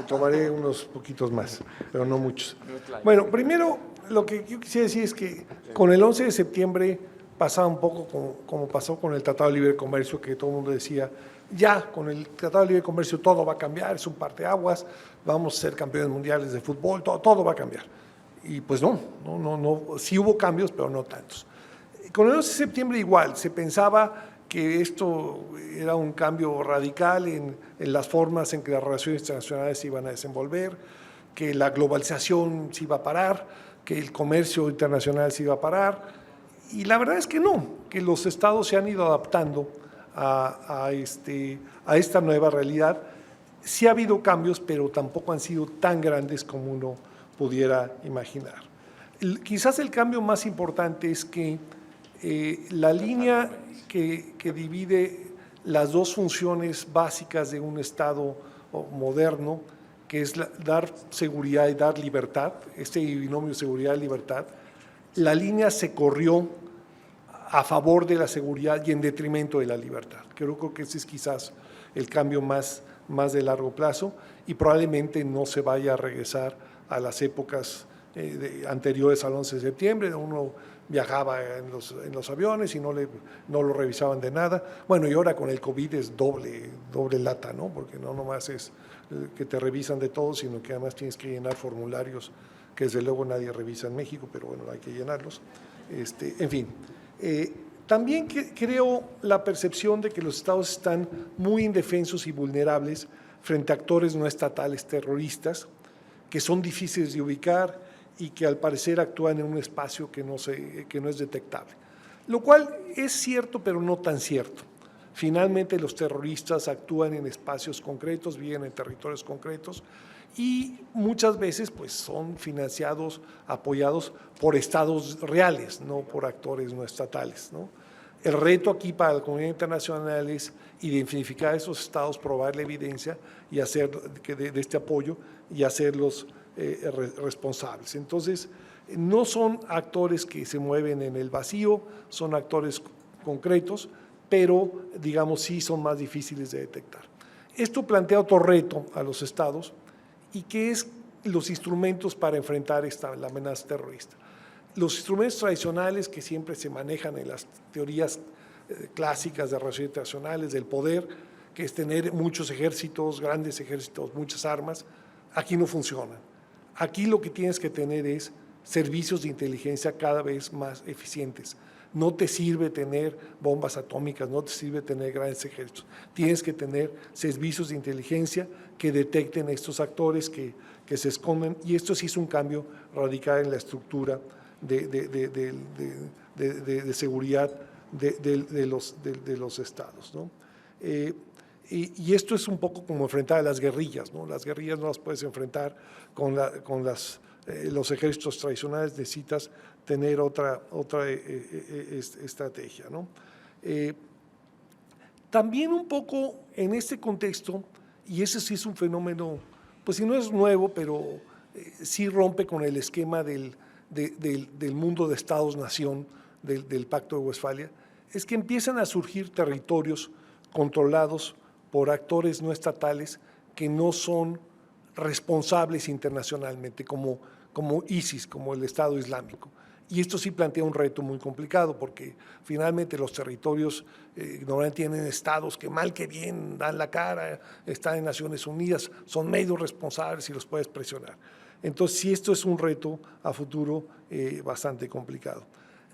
tomaré unos poquitos más, pero no muchos. Bueno, primero, lo que yo quisiera decir es que con el 11 de septiembre pasaba un poco como pasó con el Tratado de Libre Comercio, que todo el mundo decía, ya, con el Tratado de Libre Comercio todo va a cambiar, es un parteaguas, vamos a ser campeones mundiales de fútbol, todo va a cambiar. Y pues no, sí hubo cambios, pero no tantos. Con el 11 de septiembre igual, se pensaba que esto era un cambio radical en las formas en que las relaciones internacionales se iban a desenvolver, que la globalización se iba a parar, que el comercio internacional se iba a parar, y la verdad es que no, que los estados se han ido adaptando a esta nueva realidad. Sí ha habido cambios, pero tampoco han sido tan grandes como uno pudiera imaginar. Quizás el cambio más importante es que la línea que divide las dos funciones básicas de un Estado moderno, que es dar seguridad y dar libertad, este binomio seguridad y libertad, la línea se corrió a favor de la seguridad y en detrimento de la libertad. Creo que ese es quizás el cambio más de largo plazo y probablemente no se vaya a regresar a las épocas anteriores al 11 de septiembre, uno viajaba en los aviones y no lo revisaban de nada. Bueno, y ahora con el COVID es doble lata, ¿no? Porque no nomás es que te revisan de todo, sino que además tienes que llenar formularios que desde luego nadie revisa en México, pero bueno, hay que llenarlos. En fin, también creo la percepción de que los estados están muy indefensos y vulnerables frente a actores no estatales terroristas, que son difíciles de ubicar y que al parecer actúan en un espacio que no es detectable. Lo cual es cierto, pero no tan cierto. Finalmente los terroristas actúan en espacios concretos, viven en territorios concretos y muchas veces pues, son financiados, apoyados por estados reales, no por actores no estatales, ¿no? El reto aquí para la comunidad internacional es identificar esos estados, probar la evidencia y hacer de este apoyo y hacerlos responsables. Entonces, no son actores que se mueven en el vacío, son actores concretos, pero digamos sí son más difíciles de detectar. Esto plantea otro reto a los estados y que es los instrumentos para enfrentar la amenaza terrorista. Los instrumentos tradicionales que siempre se manejan en las teorías clásicas de relaciones internacionales, del poder, que es tener muchos ejércitos, grandes ejércitos, muchas armas, aquí no funcionan. Aquí lo que tienes que tener es servicios de inteligencia cada vez más eficientes. No te sirve tener bombas atómicas, no te sirve tener grandes ejércitos. Tienes que tener servicios de inteligencia que detecten estos actores que se esconden, y esto sí es un cambio radical en la estructura de seguridad de los estados, ¿no? Y esto es un poco como enfrentar a las guerrillas, ¿no? Las guerrillas no las puedes enfrentar con los ejércitos tradicionales, necesitas tener otra estrategia, ¿no? También un poco en este contexto, y ese sí es un fenómeno, pues si no es nuevo, pero sí rompe con el esquema del mundo de Estados-nación del Pacto de Westfalia, es que empiezan a surgir territorios controlados por actores no estatales que no son responsables internacionalmente, como ISIS, como el Estado Islámico. Y esto sí plantea un reto muy complicado, porque finalmente los territorios normalmente tienen estados que mal que bien dan la cara, están en Naciones Unidas, son medios responsables y los puedes presionar. Entonces, sí, esto es un reto a futuro bastante complicado.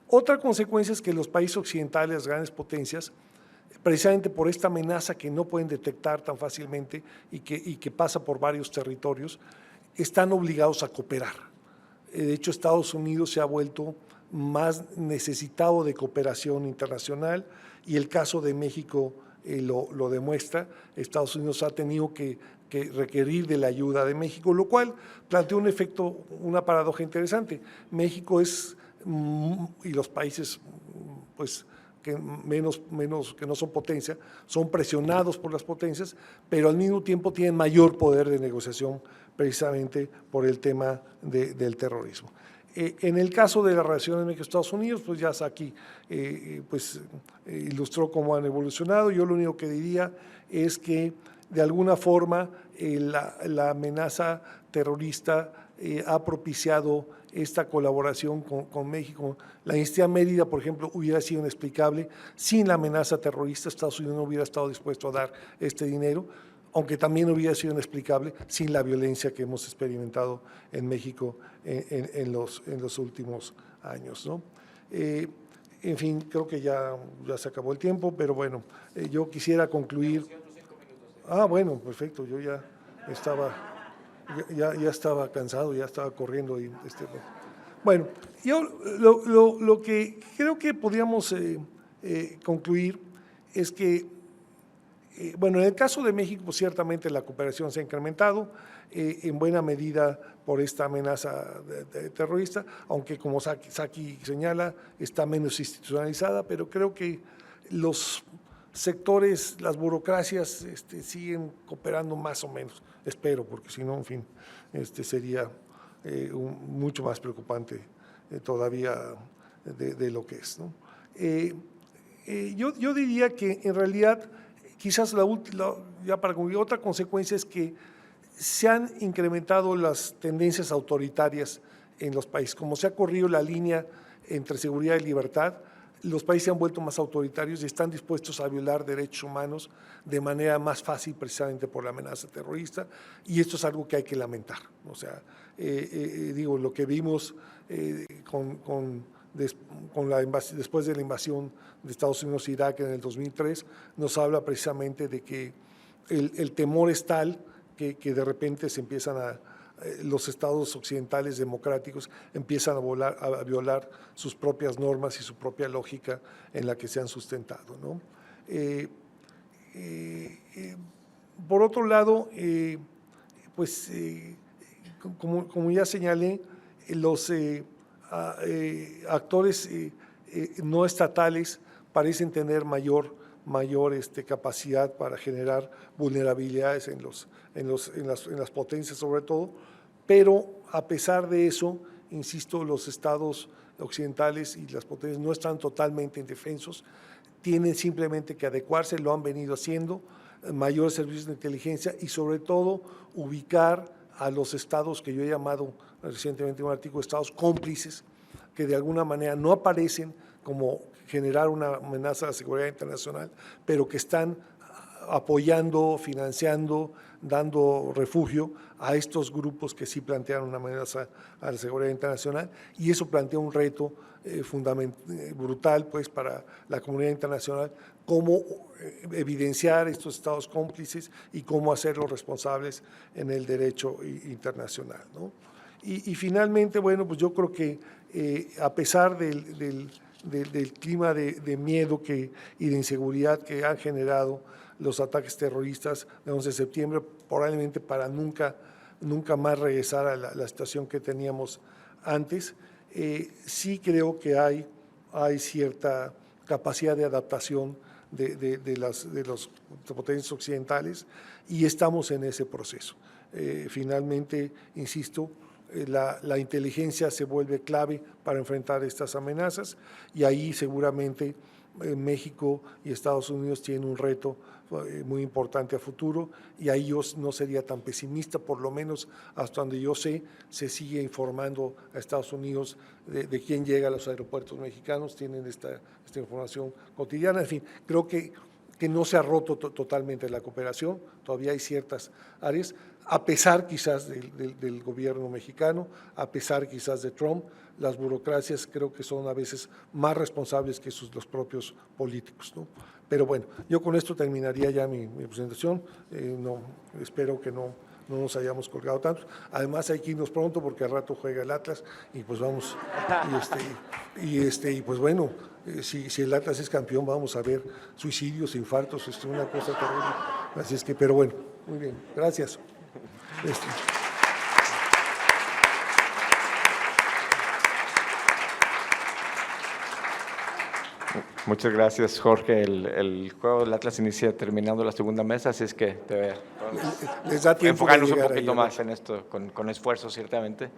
Otra consecuencia es que los países occidentales, las grandes potencias, precisamente por esta amenaza que no pueden detectar tan fácilmente y que pasa por varios territorios, están obligados a cooperar. De hecho, Estados Unidos se ha vuelto más necesitado de cooperación internacional y el caso de México lo demuestra. Estados Unidos ha tenido que requerir de la ayuda de México, lo cual plantea un efecto, una paradoja interesante. México y los países pues, que no son potencia, son presionados por las potencias, pero al mismo tiempo tienen mayor poder de negociación precisamente por el tema del terrorismo. En el caso de las relaciones México-Estados Unidos, pues ya Saki ilustró cómo han evolucionado. Yo lo único que diría es que de alguna forma la amenaza terrorista ha propiciado esta colaboración con México. La Iniciativa Mérida, por ejemplo, hubiera sido inexplicable sin la amenaza terrorista. Estados Unidos no hubiera estado dispuesto a dar este dinero, aunque también hubiera sido inexplicable sin la violencia que hemos experimentado en México en los últimos años, ¿no? En fin, creo que ya se acabó el tiempo, pero bueno, yo quisiera concluir. Bueno, perfecto, yo ya estaba cansado, ya estaba corriendo. Bueno, yo lo que creo que podríamos concluir es que, bueno, en el caso de México, pues ciertamente la cooperación se ha incrementado en buena medida por esta amenaza terrorista, aunque como Saki señala, está menos institucionalizada, pero creo que los sectores, las burocracias siguen cooperando más o menos, espero, porque si no, en fin, sería mucho más preocupante todavía de lo que es, ¿no? Yo diría que en realidad quizás ya para concluir, otra consecuencia es que se han incrementado las tendencias autoritarias en los países. Como se ha corrido la línea entre seguridad y libertad, los países se han vuelto más autoritarios y están dispuestos a violar derechos humanos de manera más fácil precisamente por la amenaza terrorista, y esto es algo que hay que lamentar. O sea, lo que vimos después de la invasión de Estados Unidos a Irak en el 2003 nos habla precisamente de que el temor es tal que de repente los estados occidentales democráticos empiezan a violar sus propias normas y su propia lógica en la que se han sustentado, ¿no? Por otro lado, como ya señalé, los actores no estatales parecen tener mayor capacidad para generar vulnerabilidades en las potencias sobre todo, pero a pesar de eso, insisto, los estados occidentales y las potencias no están totalmente indefensos, tienen simplemente que adecuarse, lo han venido haciendo, mayores servicios de inteligencia y sobre todo ubicar a los estados que yo he llamado recientemente en un artículo estados cómplices, que de alguna manera no aparecen como generar una amenaza a la seguridad internacional, pero que están apoyando, financiando, dando refugio a estos grupos que sí plantean una amenaza a la seguridad internacional, y eso plantea un reto brutal pues, para la comunidad internacional, cómo evidenciar estos estados cómplices y cómo hacerlos responsables en el derecho internacional, ¿no? Y finalmente, bueno, pues yo creo que a pesar del clima de miedo y de inseguridad que han generado los ataques terroristas del 11 de septiembre, probablemente para nunca más regresar a la situación que teníamos antes, sí creo que hay cierta capacidad de adaptación de las potencias occidentales y estamos en ese proceso. Finalmente, insisto, la inteligencia se vuelve clave para enfrentar estas amenazas y ahí seguramente México y Estados Unidos tienen un reto muy importante a futuro y ahí yo no sería tan pesimista, por lo menos hasta donde yo sé, se sigue informando a Estados Unidos de quién llega a los aeropuertos mexicanos, tienen esta información cotidiana, en fin, creo que no se ha roto totalmente la cooperación, todavía hay ciertas áreas, a pesar quizás del gobierno mexicano, a pesar quizás de Trump, las burocracias creo que son a veces más responsables que los propios políticos, ¿no? Pero bueno, yo con esto terminaría ya mi presentación, espero que no nos hayamos colgado tanto, además hay que irnos pronto porque al rato juega el Atlas y pues vamos, y pues bueno, si el Atlas es campeón vamos a ver suicidios, infartos, una cosa terrible, así es que, pero bueno, muy bien, gracias. Muchas gracias, Jorge. El juego del Atlas inicia terminando la segunda mesa, así es que te Les da tiempo enfocarnos de un llegar ahí, poquito ¿no? más en esto, con esfuerzo, ciertamente.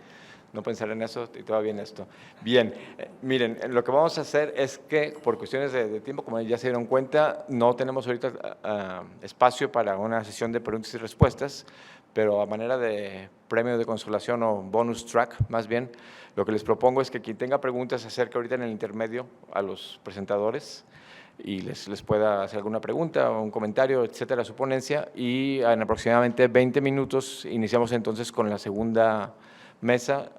No pensar en eso y te va bien esto. Bien, miren, lo que vamos a hacer es que por cuestiones de tiempo, como ya se dieron cuenta, no tenemos ahorita espacio para una sesión de preguntas y respuestas, pero a manera de premio de consolación o bonus track, más bien, lo que les propongo es que quien tenga preguntas se acerque ahorita en el intermedio a los presentadores y les pueda hacer alguna pregunta o un comentario, etcétera, a su ponencia, y en aproximadamente 20 minutos iniciamos entonces con la segunda mesa,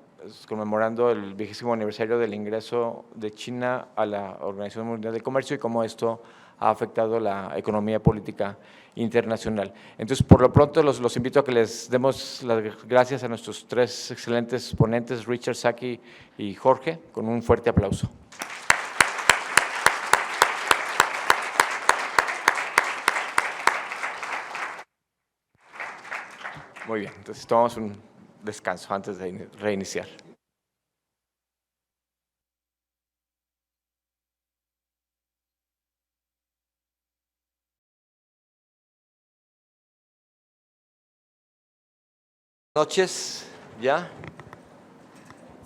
conmemorando el 20º aniversario del ingreso de China a la Organización Mundial del Comercio y cómo esto ha afectado la economía política internacional. Entonces, por lo pronto, los invito a que les demos las gracias a nuestros tres excelentes ponentes, Richard, Saki y Jorge, con un fuerte aplauso. Muy bien, entonces tomamos un descanso antes de reiniciar. Buenas noches, ya,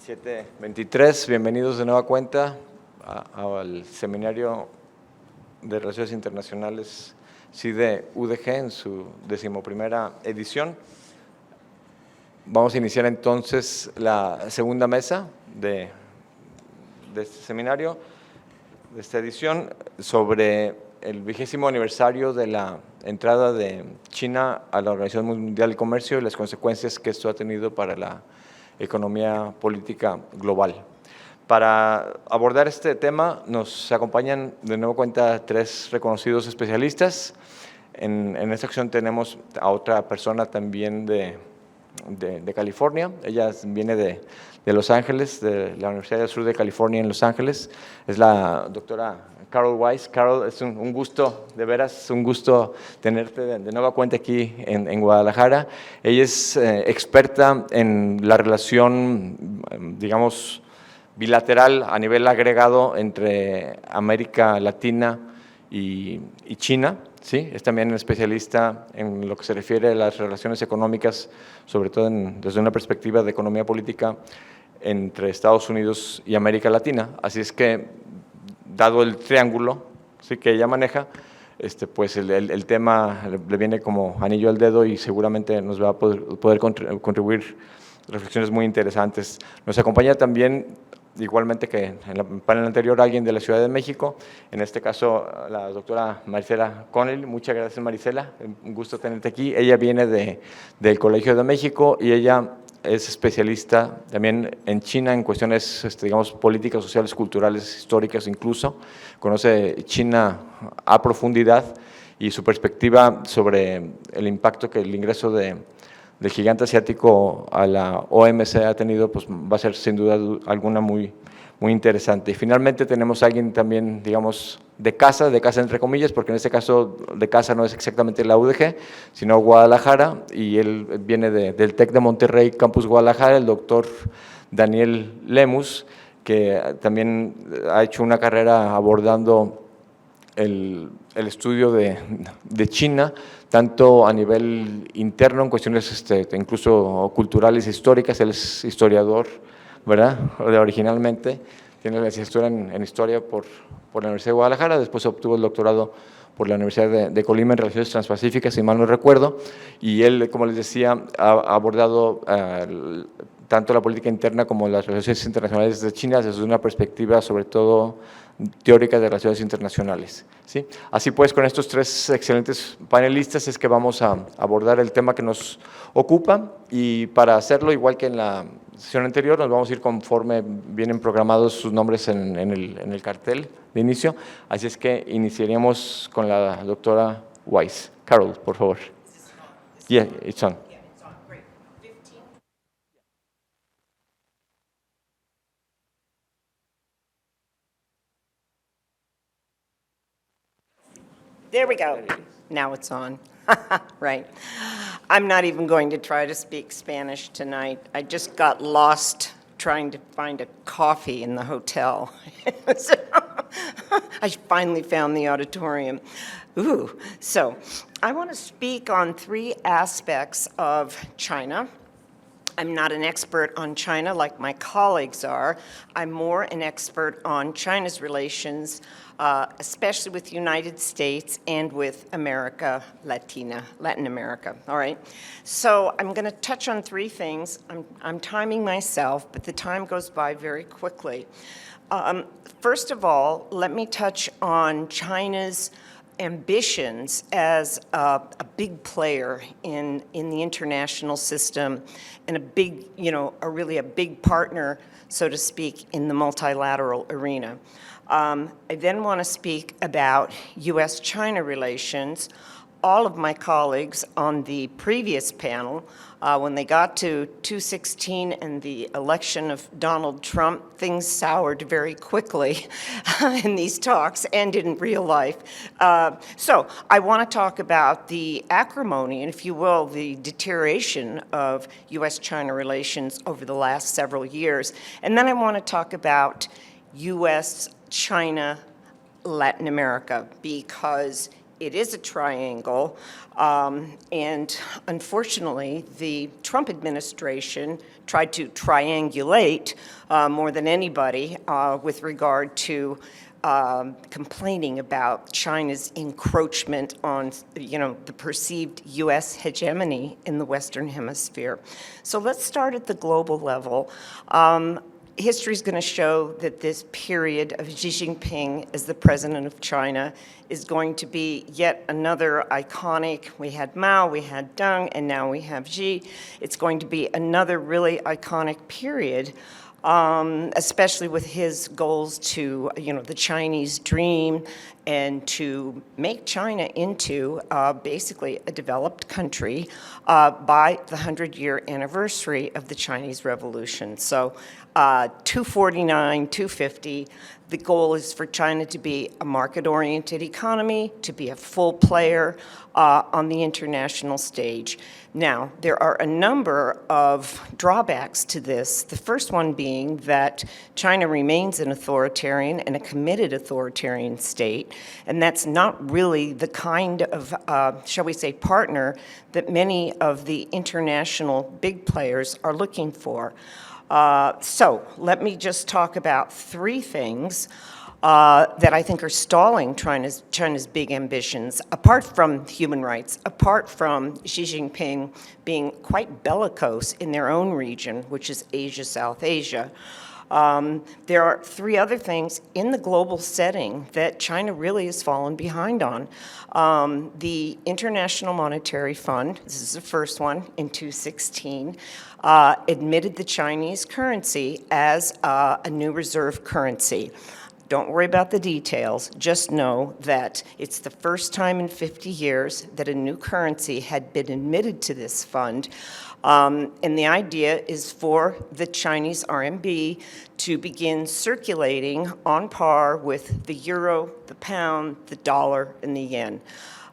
7:23, bienvenidos de nueva cuenta al Seminario de Relaciones Internacionales CIDE UDG en su 11ª edición. Vamos a iniciar entonces la segunda mesa de este seminario, de esta edición, sobre el 20º aniversario de la entrada de China a la Organización Mundial del Comercio y las consecuencias que esto ha tenido para la economía política global. Para abordar este tema nos acompañan de nuevo cuenta tres reconocidos especialistas. En esta ocasión tenemos a otra persona también de California. Ella viene de Los Ángeles, de la Universidad del Sur de California en Los Ángeles. Es la doctora Carol Weiss. Carol, es un gusto, de veras, un gusto tenerte de nueva cuenta aquí en Guadalajara. Ella es experta en la relación, digamos, bilateral a nivel agregado entre América Latina y China. Sí, es también especialista en lo que se refiere a las relaciones económicas, sobre todo desde una perspectiva de economía política entre Estados Unidos y América Latina. Así es que, dado el triángulo, ¿sí?, que ella maneja, pues el tema le viene como anillo al dedo y seguramente nos va a poder contribuir reflexiones muy interesantes. Nos acompaña también, igualmente que en el panel anterior, alguien de la Ciudad de México, en este caso la doctora Marisela Connell. Muchas gracias, Marisela, un gusto tenerte aquí. Ella viene del Colegio de México y ella es especialista también en China en cuestiones, digamos, políticas, sociales, culturales, históricas incluso. Conoce China a profundidad y su perspectiva sobre el impacto que el ingreso del gigante asiático a la OMC ha tenido, pues va a ser sin duda alguna muy interesante. Y finalmente tenemos a alguien también, digamos, de casa entre comillas, porque en este caso de casa no es exactamente la UDG, sino Guadalajara, y él viene del TEC de Monterrey, Campus Guadalajara, el doctor Daniel Lemus, que también ha hecho una carrera abordando el estudio de China, tanto a nivel interno, en cuestiones incluso culturales e históricas. Él es historiador, ¿verdad?, originalmente. Tiene la licenciatura en Historia por la Universidad de Guadalajara, después obtuvo el doctorado por la Universidad de Colima en Relaciones Transpacíficas, si mal no recuerdo, y él, como les decía, ha abordado tanto la política interna como las relaciones internacionales de China desde una perspectiva sobre todo teórica de relaciones internacionales, ¿sí? Así pues, con estos tres excelentes panelistas es que vamos a abordar el tema que nos ocupa, y para hacerlo, igual que en la sesión anterior, nos vamos a ir conforme vienen programados sus nombres en el cartel de inicio. Así es que iniciaríamos con la doctora Weiss. Carol, por favor. Yeah, it's on. There we go. Now it's on. Right. I'm not even going to try to speak Spanish tonight. I just got lost trying to find a coffee in the hotel. So I finally found the auditorium. Ooh. So I want to speak on 3 aspects of China. I'm not an expert on China like my colleagues are. I'm more an expert on China's relations, especially with the United States and with America, Latin America, all right? So I'm going to touch on 3 things. I'm timing myself, but the time goes by very quickly. First of all, let me touch on China's ambitions as a big player in the international system and a big, really a big partner, so to speak, in the multilateral arena. I then want to speak about U.S.-China relations. All of my colleagues on the previous panel, when they got to 2016 and the election of Donald Trump, things soured very quickly in these talks and in real life. So I want to talk about the acrimony, and if you will, the deterioration of U.S.-China relations over the last several years. And then I want to talk about U.S.-China Latin America, because it is a triangle, and unfortunately, the Trump administration tried to triangulate more than anybody with regard to complaining about China's encroachment on, the perceived U.S. hegemony in the Western Hemisphere. So let's start at the global level. History is going to show that this period of Xi Jinping as the president of China is going to be yet another iconic. We had Mao, we had Deng, and now we have Xi. It's going to be another really iconic period, especially with his goals to, the Chinese dream and to make China into basically a developed country by the 100-year anniversary of the Chinese Revolution. So 249, 250, the goal is for China to be a market-oriented economy, to be a full player on the international stage. Now, there are a number of drawbacks to this. The first one being that China remains an authoritarian and a committed authoritarian state, and that's not really the kind of, shall we say, partner that many of the international big players are looking for. So let me just talk about 3 things that I think are stalling China's big ambitions, apart from human rights, apart from Xi Jinping being quite bellicose in their own region, which is Asia, South Asia. There are 3 other things in the global setting that China really has fallen behind on. The International Monetary Fund, this is the first one in 2016, admitted the Chinese currency as a new reserve currency. Don't worry about the details. Just know that it's the first time in 50 years that a new currency had been admitted to this fund. And the idea is for the Chinese RMB to begin circulating on par with the euro, the pound, the dollar, and the yen.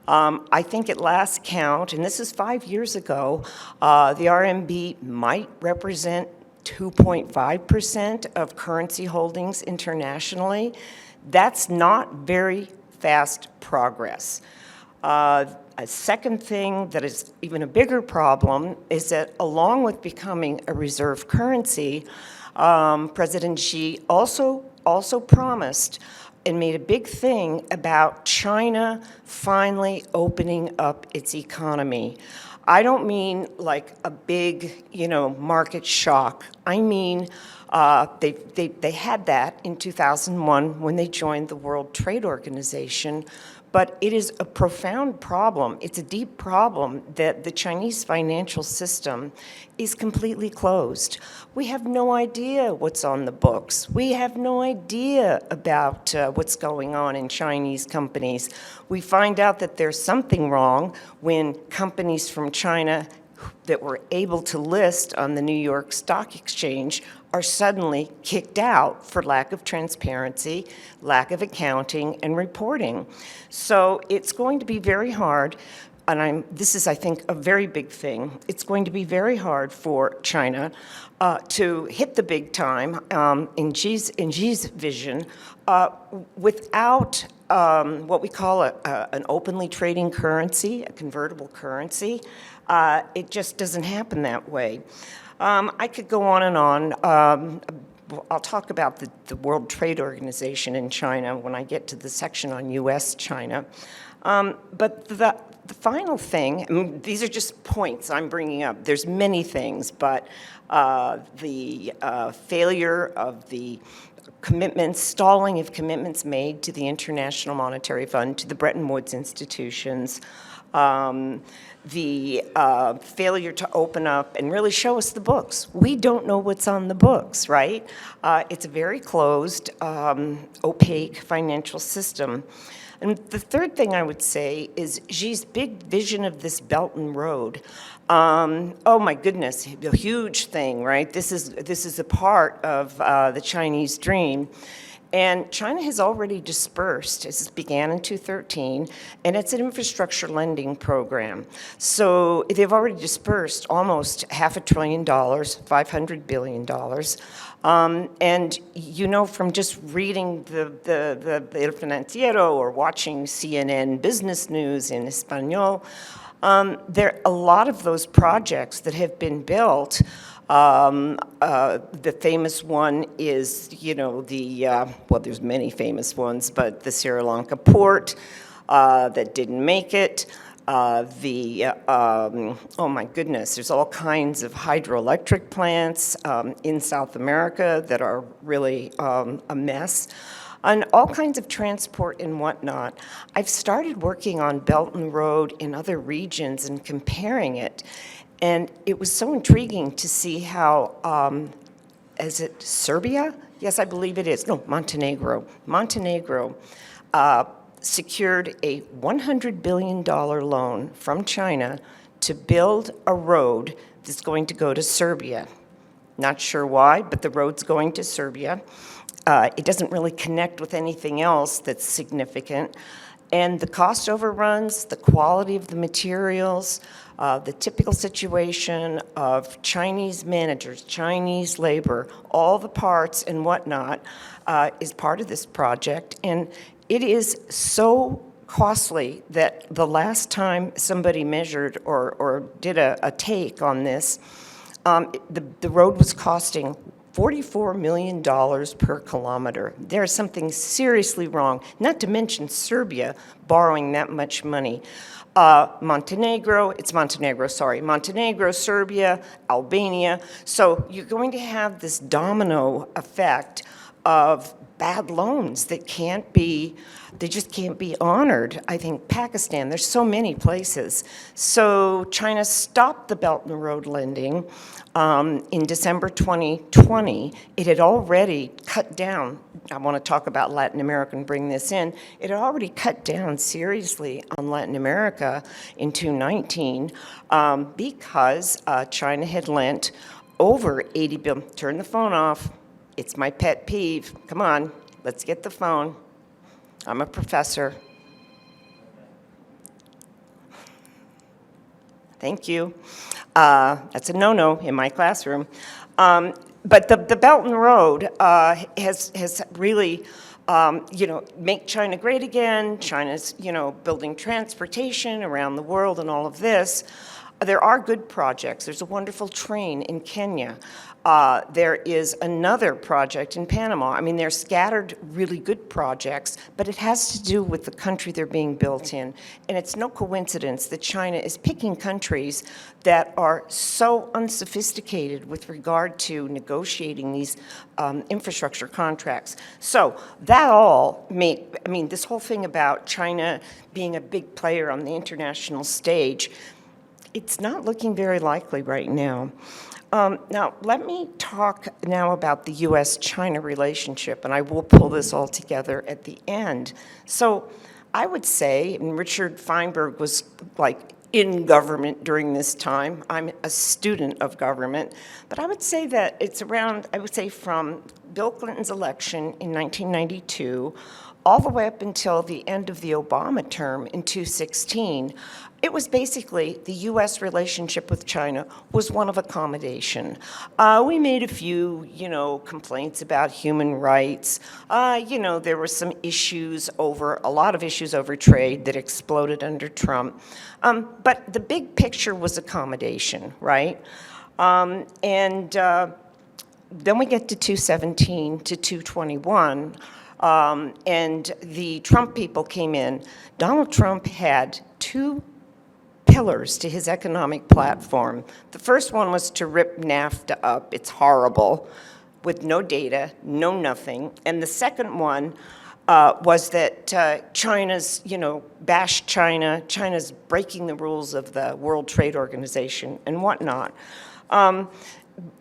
I think at last count, and this is 5 years ago, the RMB might represent 2.5% of currency holdings internationally. That's not very fast progress. A second thing that is even a bigger problem is that along with becoming a reserve currency, President Xi also promised and made a big thing about China finally opening up its economy. I don't mean like a big, market shock. I mean, they had that in 2001 when they joined the World Trade Organization, but it is a profound problem. It's a deep problem that the Chinese financial system is completely closed. We have no idea what's on the books. We have no idea about what's going on in Chinese companies. We find out that there's something wrong when companies from China that were able to list on the New York Stock Exchange are suddenly kicked out for lack of transparency, lack of accounting and reporting. So it's going to be very hard. this is, I think, a very big thing. It's going to be very hard for China to hit the big time in Xi's vision without what we call an openly trading currency, a convertible currency. It just doesn't happen that way. I could go on and on. I'll talk about the World Trade Organization in China when I get to the section on U.S.-China. But the final thing, I mean, these are just points I'm bringing up. There's many things, but the failure of the commitments, stalling of commitments made to the International Monetary Fund, to the Bretton Woods institutions, the failure to open up and really show us the books. We don't know what's on the books, right? It's a very closed, opaque financial system. And the third thing I would say is Xi's big vision of this Belt and Road. Oh my goodness, a huge thing, right? This is a part of the Chinese dream. And China has already dispersed, this began in 2013, and it's an infrastructure lending program. So they've already dispersed almost $500 billion, $500 billion. And you know from just reading the El Financiero or watching CNN Business News in Espanol, there a lot of those projects that have been built. The famous one is, you know, well, there's many famous ones, but the Sri Lanka port that didn't make it. Oh my goodness, there's all kinds of hydroelectric plants in South America that are really a mess. And all kinds of transport and whatnot. I've started working on Belt and Road in other regions and comparing it. And it was so intriguing to see how, is it Serbia? Yes, I believe it is. No, Montenegro. Montenegro secured a $100 billion loan from China to build a road that's going to go to Serbia. Not sure why, but the road's going to Serbia. It doesn't really connect with anything else that's significant. And the cost overruns, the quality of the materials, the typical situation of Chinese managers, Chinese labor, all the parts and whatnot is part of this project. And it is so costly that the last time somebody measured or did a take on this, the road was costing $44 million per kilometer. There's something seriously wrong, not to mention Serbia borrowing that much money. Montenegro, Serbia, Albania. So you're going to have this domino effect of bad loans that they just can't be honored. I think Pakistan, there's so many places. So China stopped the Belt and Road lending in December 2020. It had already cut down, I want to talk about Latin America and bring this in, it had already cut down seriously on Latin America in 2019 because China had lent over 80 billion. Turn the phone off. It's my pet peeve. Come on, let's get the phone. I'm a professor. Thank you. That's a no-no in my classroom. But the Belt and Road has really, make China great again. China's, building transportation around the world and all of this. There are good projects. There's a wonderful train in Kenya. There is another project in Panama. I mean, they're scattered really good projects, but it has to do with the country they're being built in. And it's no coincidence that China is picking countries that are so unsophisticated with regard to negotiating these infrastructure contracts. So that all this whole thing about China being a big player on the international stage, it's not looking very likely right now. Now, let me talk now about the U.S.-China relationship, and I will pull this all together at the end. So I would say, and Richard Feinberg was like in government during this time. I'm a student of government, but I would say that it's around, from Bill Clinton's election in 1992, all the way up until the end of the Obama term in 2016, it was basically the U.S. relationship with China was one of accommodation. We made a few, complaints about human rights. There were some issues a lot of issues over trade that exploded under Trump. But the big picture was accommodation, right? Then we get to 217 to 221, and the Trump people came in. Donald Trump had two pillars to his economic platform. The first one was to rip NAFTA up. It's horrible, with no data, no nothing. And the second one was that China's, bash China. China's breaking the rules of the World Trade Organization and whatnot.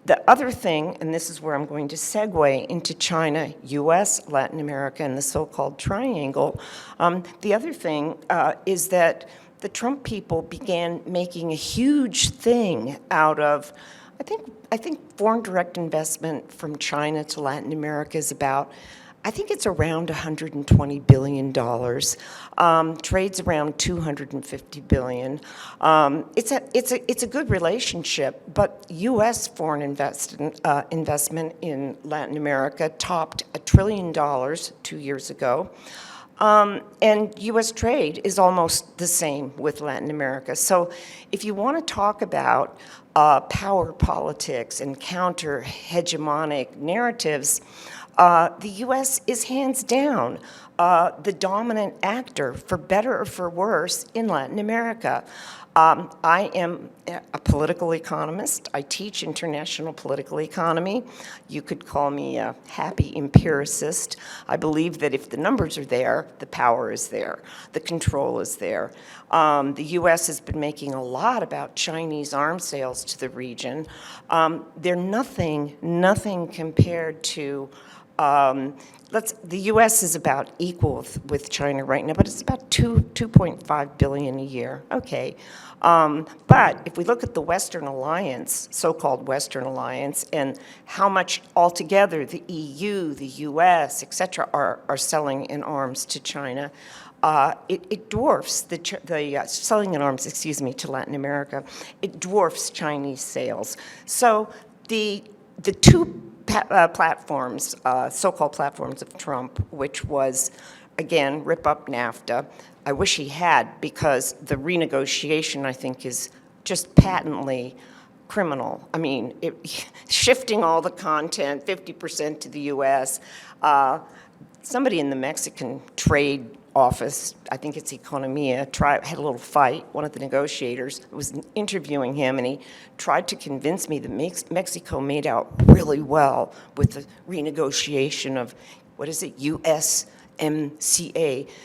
The other thing, and this is where I'm going to segue into China, US, Latin America, and the so-called triangle, the other thing is that the Trump people began making a huge thing out of, I think foreign direct investment from China to Latin America is about, I think it's around $120 billion. Trade's around $250 billion. It's a good relationship, but U.S. foreign investment in Latin America topped $1 trillion 2 years ago. And U.S. trade is almost the same with Latin America. So if you want to talk about power politics and counter-hegemonic narratives, the U.S. is hands down the dominant actor, for better or for worse, in Latin America. I am a political economist. I teach international political economy. You could call me a happy empiricist. I believe that if the numbers are there, the power is there, the control is there. The U.S. has been making a lot about Chinese arms sales to the region. They're nothing compared to the U.S. is about equal with China right now, but it's about $2.5 billion a year. Okay. But if we look at the Western Alliance, so-called Western Alliance, and how much altogether the EU, the U.S., et cetera, are selling in arms to China, it dwarfs selling in arms, to Latin America. It dwarfs Chinese sales. So the two platforms, so-called platforms of Trump, which was, again, rip up NAFTA. I wish he had, because the renegotiation, I think, is just patently criminal. I mean, shifting all the content, 50% to the U.S. Somebody in the Mexican trade office, I think it's Economia, had a little fight. One of the negotiators was interviewing him, and he tried to convince me that Mexico made out really well with the renegotiation of, USMCA.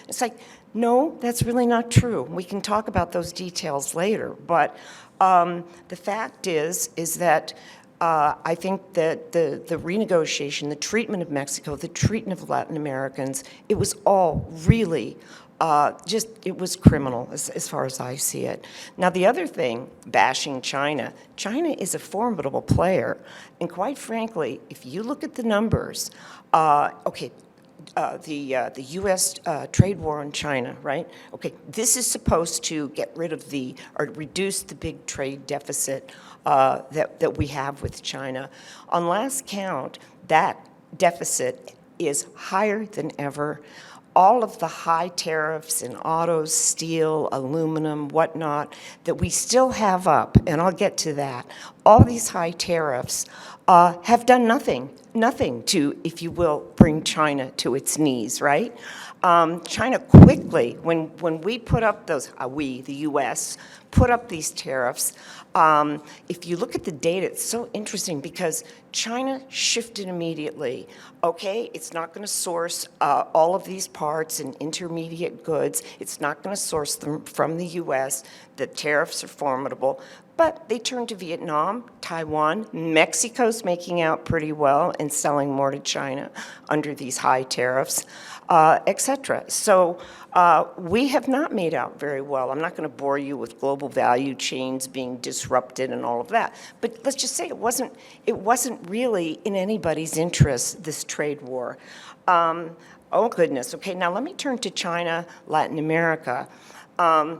It's like, no, that's really not true. We can talk about those details later, but the fact is that I think that the renegotiation, the treatment of Mexico, the treatment of Latin Americans, it was all really it was criminal as far as I see it. Now, the other thing, bashing China, China is a formidable player. And quite frankly, if you look at the numbers, the U.S. trade war on China, right? Okay, this is supposed to get rid of or reduce the big trade deficit that we have with China. On last count, that deficit is higher than ever. All of the high tariffs in autos, steel, aluminum, whatnot, that we still have up, and I'll get to that, all these high tariffs have done nothing to, if you will, bring China to its knees, right? China quickly, when we put up the U.S., put up these tariffs, if you look at the data, it's so interesting because China shifted immediately. Okay, it's not going to source all of these parts and intermediate goods. It's not going to source them from the U.S. The tariffs are formidable. But they turned to Vietnam, Taiwan, Mexico's making out pretty well and selling more to China under these high tariffs, et cetera. So we have not made out very well. I'm not going to bore you with global value chains being disrupted and all of that. But let's just say it wasn't really in anybody's interest, this trade war. Oh, goodness. Okay, now let me turn to China, Latin America. I'm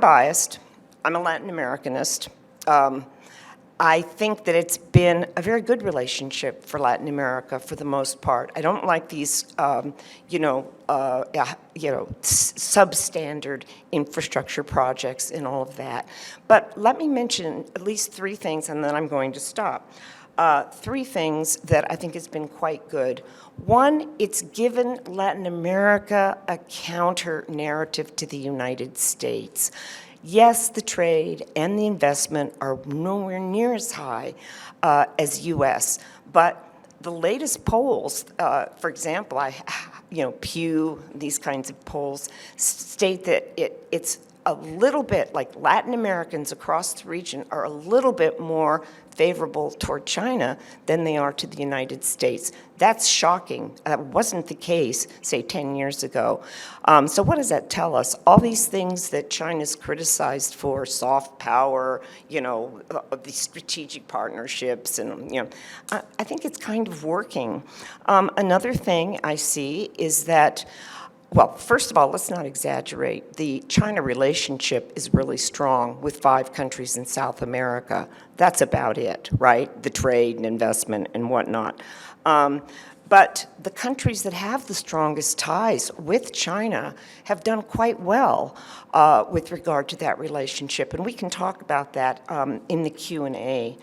biased. I'm a Latin Americanist. I think that it's been a very good relationship for Latin America for the most part. I don't like these, substandard infrastructure projects and all of that. But let me mention at least three things, and then I'm going to stop. Three things that I think has been quite good. One, it's given Latin America a counter narrative to the United States. Yes, the trade and the investment are nowhere near as high as U.S., but the latest polls, for example, Pew, these kinds of polls, state that it's a little bit, like Latin Americans across the region are a little bit more favorable toward China than they are to the United States. That's shocking. That wasn't the case, say, 10 years ago. So what does that tell us? All these things that China's criticized for, soft power, these strategic partnerships, and, I think it's kind of working. Another thing I see is that, well, first of all, let's not exaggerate. The China relationship is really strong with 5 countries in South America. That's about it, right? The trade and investment and whatnot. But the countries that have the strongest ties with China have done quite well with regard to that relationship, and we can talk about that in the Q&A.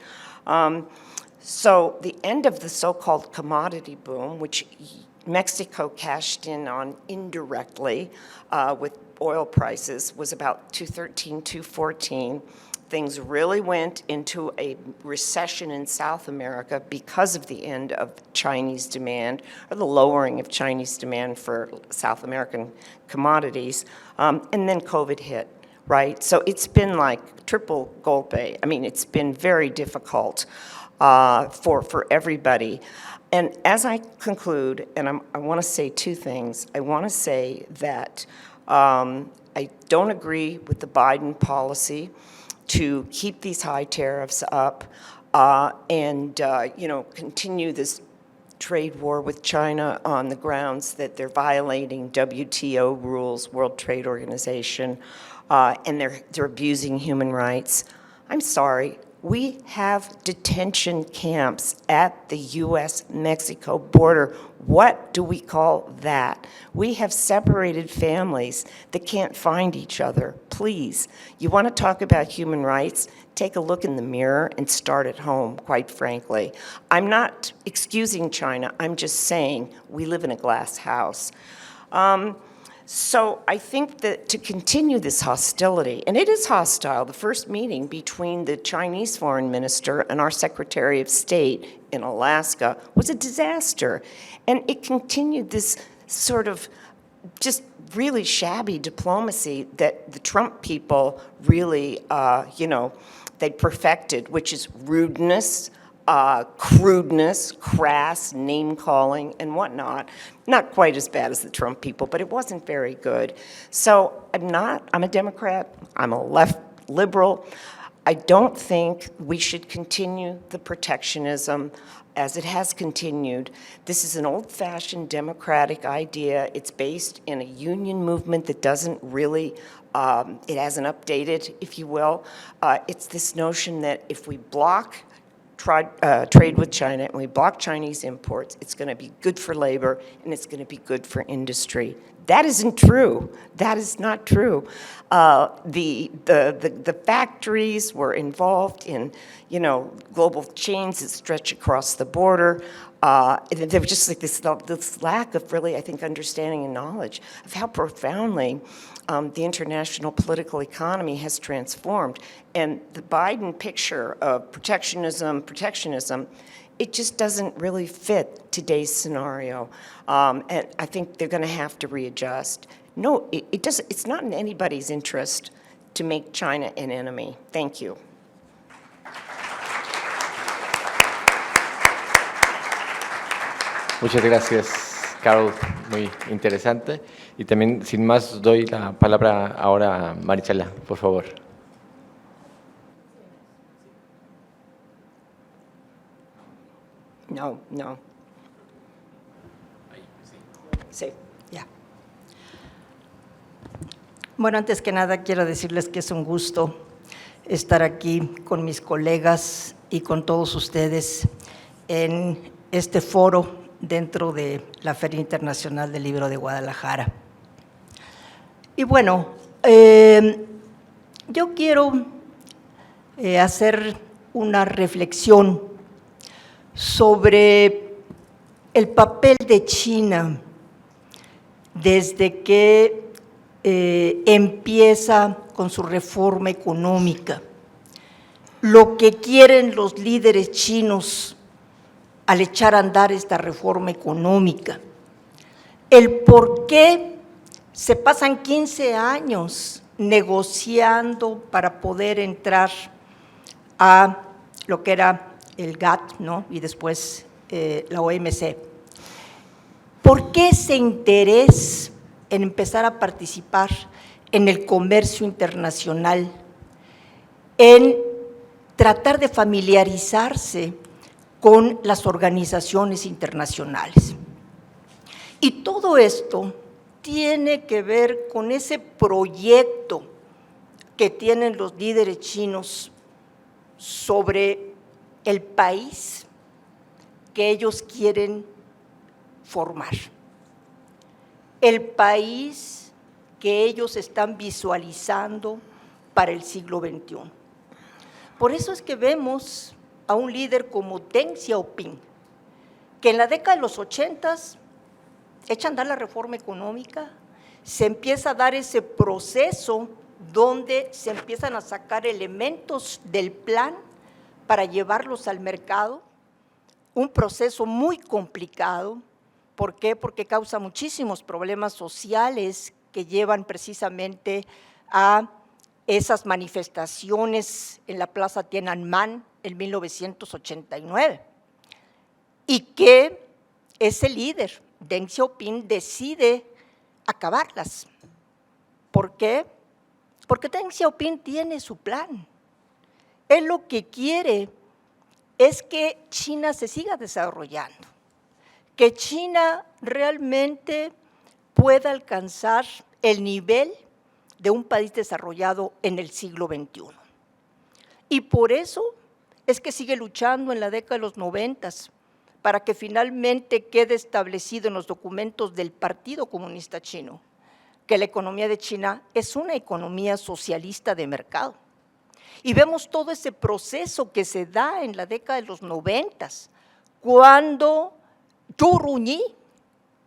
So the end of the so-called commodity boom, which Mexico cashed in on indirectly with oil prices, was about 2013, 2014. Things really went into a recession in South America because of the end of Chinese demand, or the lowering of Chinese demand for South American commodities, and then COVID hit, right? So it's been like triple golpe. I mean, it's been very difficult for everybody. And as I conclude, and I want to say 2 things. I want to say that I don't agree with the Biden policy to keep these high tariffs up and continue this trade war with China on the grounds that they're violating WTO rules, World Trade Organization, and they're abusing human rights. I'm sorry. We have detention camps at the U.S.-Mexico border. What do we call that? We have separated families that can't find each other. Please, you want to talk about human rights? Take a look in the mirror and start at home, quite frankly. I'm not excusing China. I'm just saying we live in a glass house. So I think that to continue this hostility, and it is hostile, the first meeting between the Chinese foreign minister and our Secretary of State in Alaska was a disaster. And it continued this sort of just really shabby diplomacy that the Trump people really, they perfected, which is rudeness, crudeness, crass, name-calling, and whatnot. Not quite as bad as the Trump people, but it wasn't very good. So I'm a Democrat, I'm a left liberal. I don't think we should continue the protectionism as it has continued. This is an old-fashioned democratic idea. It's based in a union movement that doesn't really, it hasn't updated, if you will. It's this notion that if we block trade with China and we block Chinese imports, it's going to be good for labor and it's going to be good for industry. That isn't true. That is not true. The factories were involved in, global chains that stretch across the border. There was just like this lack of really, I think, understanding and knowledge of how profoundly the international political economy has transformed. And the Biden picture of protectionism, it just doesn't really fit today's scenario. And I think they're going to have to readjust. No, it doesn't. It's not in anybody's interest to make China an enemy. Thank you. Muchas gracias, Carol, muy interesante. Y también, sin más, doy la palabra ahora a Marisela, por favor. No, no. Sí. Ya. Bueno, antes que nada quiero decirles que es un gusto estar aquí con mis colegas y con todos ustedes en este foro dentro de la Feria Internacional del Libro de Guadalajara. Y bueno, yo quiero hacer una reflexión sobre el papel de China desde que empieza con su reforma económica, lo que quieren los líderes chinos al echar a andar esta reforma económica, el por qué se pasan 15 años negociando para poder entrar a lo que era el GATT, ¿no? Y después la OMC. ¿Por qué ese interés en empezar a participar en el comercio internacional, en tratar de familiarizarse con las organizaciones internacionales? Y todo esto tiene que ver con ese proyecto que tienen los líderes chinos sobre el país que ellos quieren formar, el país que ellos están visualizando para el siglo XXI. Por eso es que vemos a un líder como Deng Xiaoping, que en la década de los 80s echa a andar la reforma económica, se empieza a dar ese proceso donde se empiezan a sacar elementos del plan para llevarlos al mercado, un proceso muy complicado. ¿Por qué? Porque causa muchísimos problemas sociales que llevan precisamente a esas manifestaciones en la Plaza Tiananmen en 1989. Y que ese líder, Deng Xiaoping, decide acabarlas. ¿Por qué? Porque Deng Xiaoping tiene su plan. Él lo que quiere es que China se siga desarrollando, que China realmente pueda alcanzar el nivel de un país desarrollado en el siglo XXI. Y por eso es que sigue luchando en la década de los 90s para que finalmente quede establecido en los documentos del Partido Comunista Chino que la economía de China es una economía socialista de mercado. Y vemos todo ese proceso que se da en la década de los 90s, cuando Zhu Rongji,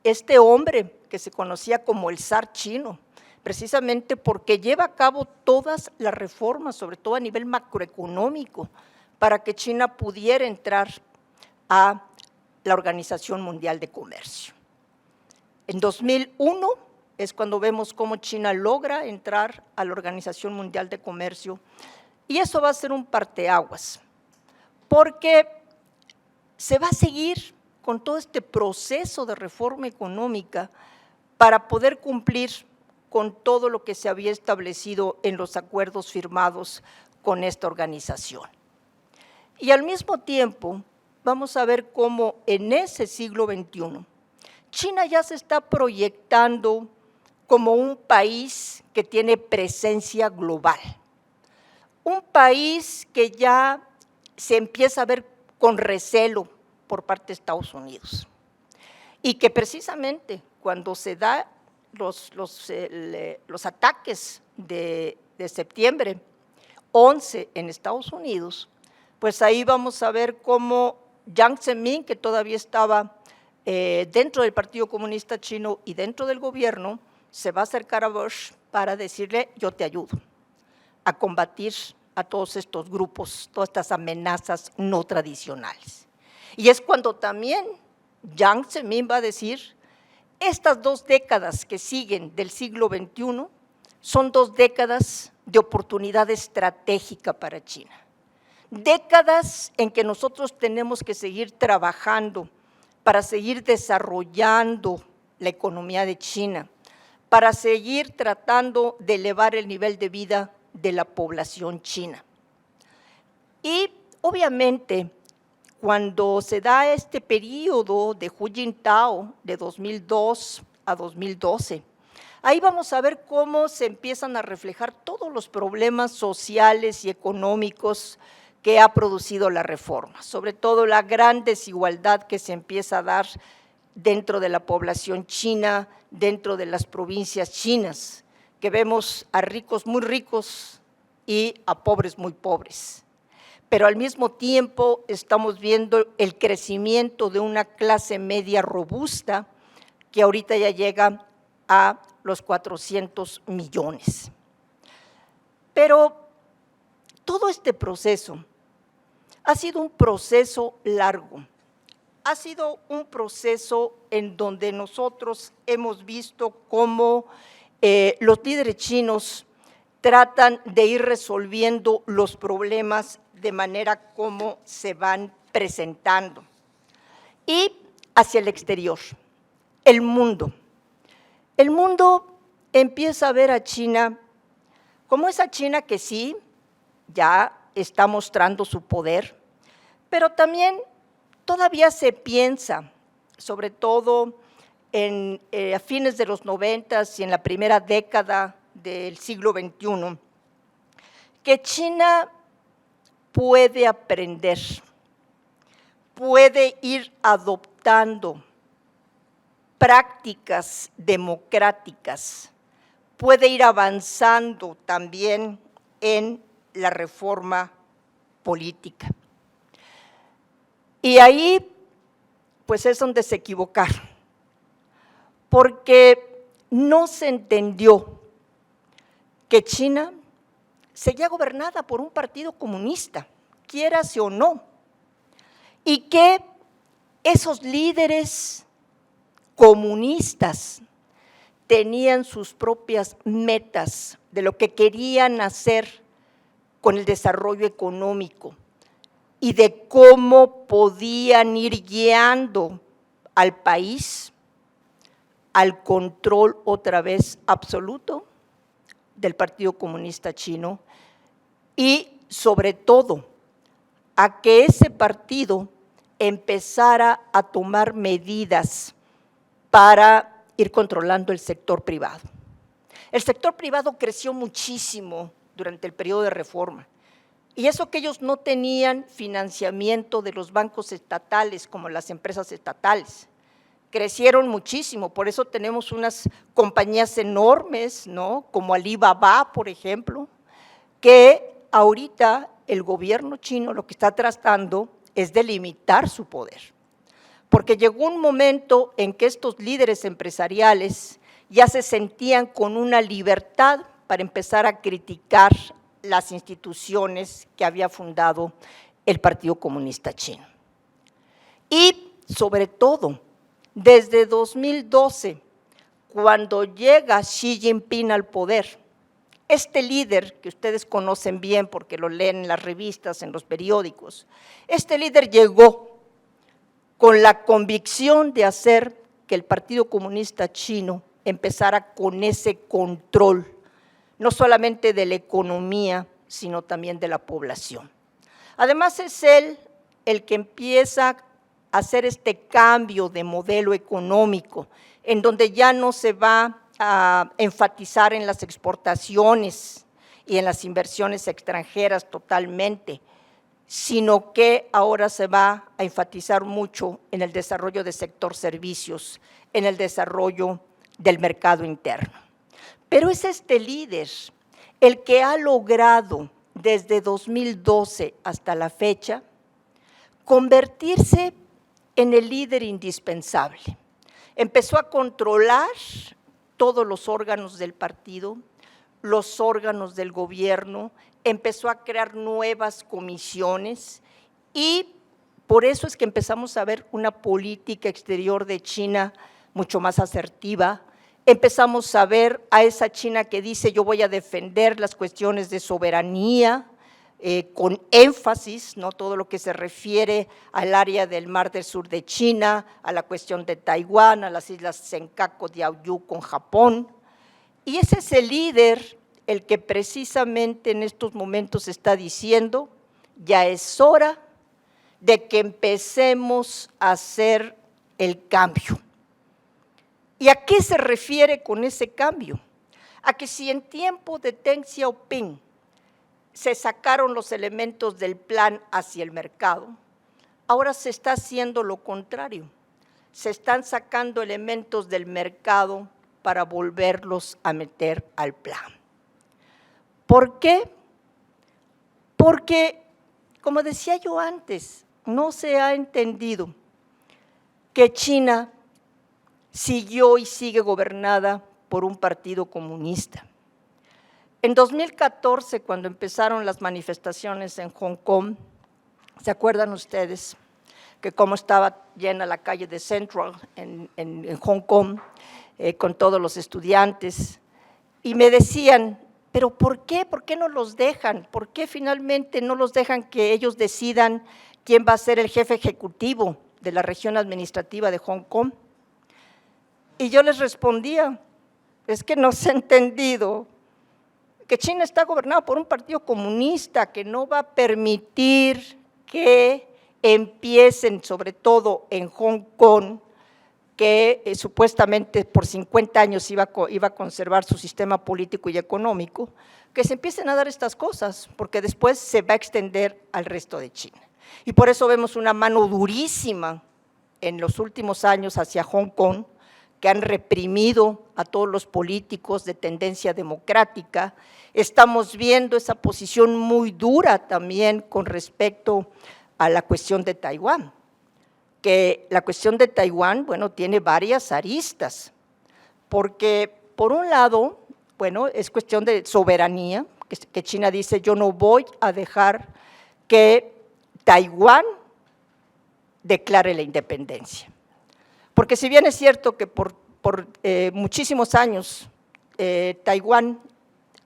este hombre que se conocía como el zar chino, precisamente porque lleva a cabo todas las reformas, sobre todo a nivel macroeconómico, para que China pudiera entrar a la Organización Mundial de Comercio. En 2001 es cuando vemos cómo China logra entrar a la Organización Mundial de Comercio, y eso va a ser un parteaguas, porque se va a seguir con todo este proceso de reforma económica para poder cumplir con todo lo que se había establecido en los acuerdos firmados con esta organización. Y al mismo tiempo vamos a ver cómo en ese siglo XXI China ya se está proyectando como un país que tiene presencia global, un país que ya se empieza a ver con recelo por parte de Estados Unidos, y que precisamente cuando se da los ataques de septiembre 11 en Estados Unidos, pues ahí vamos a ver cómo Jiang Zemin, que todavía estaba dentro del Partido Comunista Chino y dentro del gobierno, se va a acercar a Bush para decirle: yo te ayudo a combatir a todos estos grupos, todas estas amenazas no tradicionales. Y es cuando también Jiang Zemin va a decir: estas 2 décadas que siguen del siglo XXI son 2 décadas de oportunidad estratégica para China, décadas en que nosotros tenemos que seguir trabajando para seguir desarrollando la economía de China, para seguir tratando de elevar el nivel de vida de la población china. Y obviamente, cuando se da este periodo de Hu Jintao de 2002 a 2012, ahí vamos a ver cómo se empiezan a reflejar todos los problemas sociales y económicos que ha producido la reforma, sobre todo la gran desigualdad que se empieza a dar dentro de la población china, dentro de las provincias chinas, que vemos a ricos muy ricos y a pobres muy pobres. Pero al mismo tiempo estamos viendo el crecimiento de una clase media robusta que ahorita ya llega a los 400 millones. Pero todo este proceso ha sido un proceso largo, ha sido un proceso en donde nosotros hemos visto cómo los líderes chinos tratan de ir resolviendo los problemas de manera como se van presentando. Y hacia el exterior, el mundo. El mundo empieza a ver a China como esa China que sí, ya está mostrando su poder, pero también todavía se piensa, sobre todo a fines de los 90 y en la primera década del siglo XXI, que China puede aprender, puede ir adoptando prácticas democráticas, puede ir avanzando también en la reforma política. Y ahí, pues es donde se equivocaron, porque no se entendió que China seguía gobernada por un partido comunista, quiérase o no, y que esos líderes comunistas tenían sus propias metas de lo que querían hacer con el desarrollo económico y de cómo podían ir guiando al país al control otra vez absoluto del Partido Comunista Chino y sobre todo a que ese partido empezara a tomar medidas para ir controlando el sector privado. El sector privado creció muchísimo durante el periodo de reforma y eso que ellos no tenían financiamiento de los bancos estatales como las empresas estatales. Crecieron muchísimo, por eso tenemos unas compañías enormes, ¿no? Como Alibaba, por ejemplo, que ahorita el gobierno chino lo que está tratando es de limitar su poder, porque llegó un momento en que estos líderes empresariales ya se sentían con una libertad para empezar a criticar las instituciones que había fundado el Partido Comunista Chino. Y sobre todo, desde 2012, cuando llega Xi Jinping al poder, este líder que ustedes conocen bien porque lo leen en las revistas, en los periódicos, este líder llegó con la convicción de hacer que el Partido Comunista Chino empezara con ese control, no solamente de la economía, sino también de la población. Además es él el que empieza hacer este cambio de modelo económico, en donde ya no se va a enfatizar en las exportaciones y en las inversiones extranjeras totalmente, sino que ahora se va a enfatizar mucho en el desarrollo del sector servicios, en el desarrollo del mercado interno. Pero es este líder el que ha logrado desde 2012 hasta la fecha convertirse en el líder indispensable. Empezó a controlar todos los órganos del partido, los órganos del gobierno, empezó a crear nuevas comisiones y por eso es que empezamos a ver una política exterior de China mucho más asertiva. Empezamos a ver a esa China que dice yo voy a defender las cuestiones de soberanía con énfasis, ¿no? Todo lo que se refiere al área del Mar del Sur de China, a la cuestión de Taiwán, a las islas Senkaku, Diaoyu con Japón. Y ese es el líder el que precisamente en estos momentos está diciendo, ya es hora de que empecemos a hacer el cambio. ¿Y a qué se refiere con ese cambio? A que si en tiempo de Deng Xiaoping se sacaron los elementos del plan hacia el mercado, ahora se está haciendo lo contrario. Se están sacando elementos del mercado para volverlos a meter al plan. ¿Por qué? Porque, como decía yo antes, no se ha entendido que China siguió y sigue gobernada por un partido comunista. En 2014, cuando empezaron las manifestaciones en Hong Kong, ¿se acuerdan ustedes que cómo estaba llena la calle de Central en Hong Kong con todos los estudiantes? Y me decían, ¿pero por qué? ¿Por qué no los dejan? ¿Por qué finalmente no los dejan que ellos decidan quién va a ser el jefe ejecutivo de la región administrativa de Hong Kong? Y yo les respondía, es que no se ha entendido que China está gobernada por un partido comunista que no va a permitir que empiecen, sobre todo en Hong Kong, que supuestamente por 50 años iba a conservar su sistema político y económico, que se empiecen a dar estas cosas, porque después se va a extender al resto de China. Y por eso vemos una mano durísima en los últimos años hacia Hong Kong, que han reprimido a todos los políticos de tendencia democrática. Estamos viendo esa posición muy dura también con respecto a la cuestión de Taiwán, que la cuestión de Taiwán, bueno, tiene varias aristas, porque por un lado, bueno, es cuestión de soberanía, que China dice, yo no voy a dejar que Taiwán declare la independencia. Porque si bien es cierto que por muchísimos años Taiwán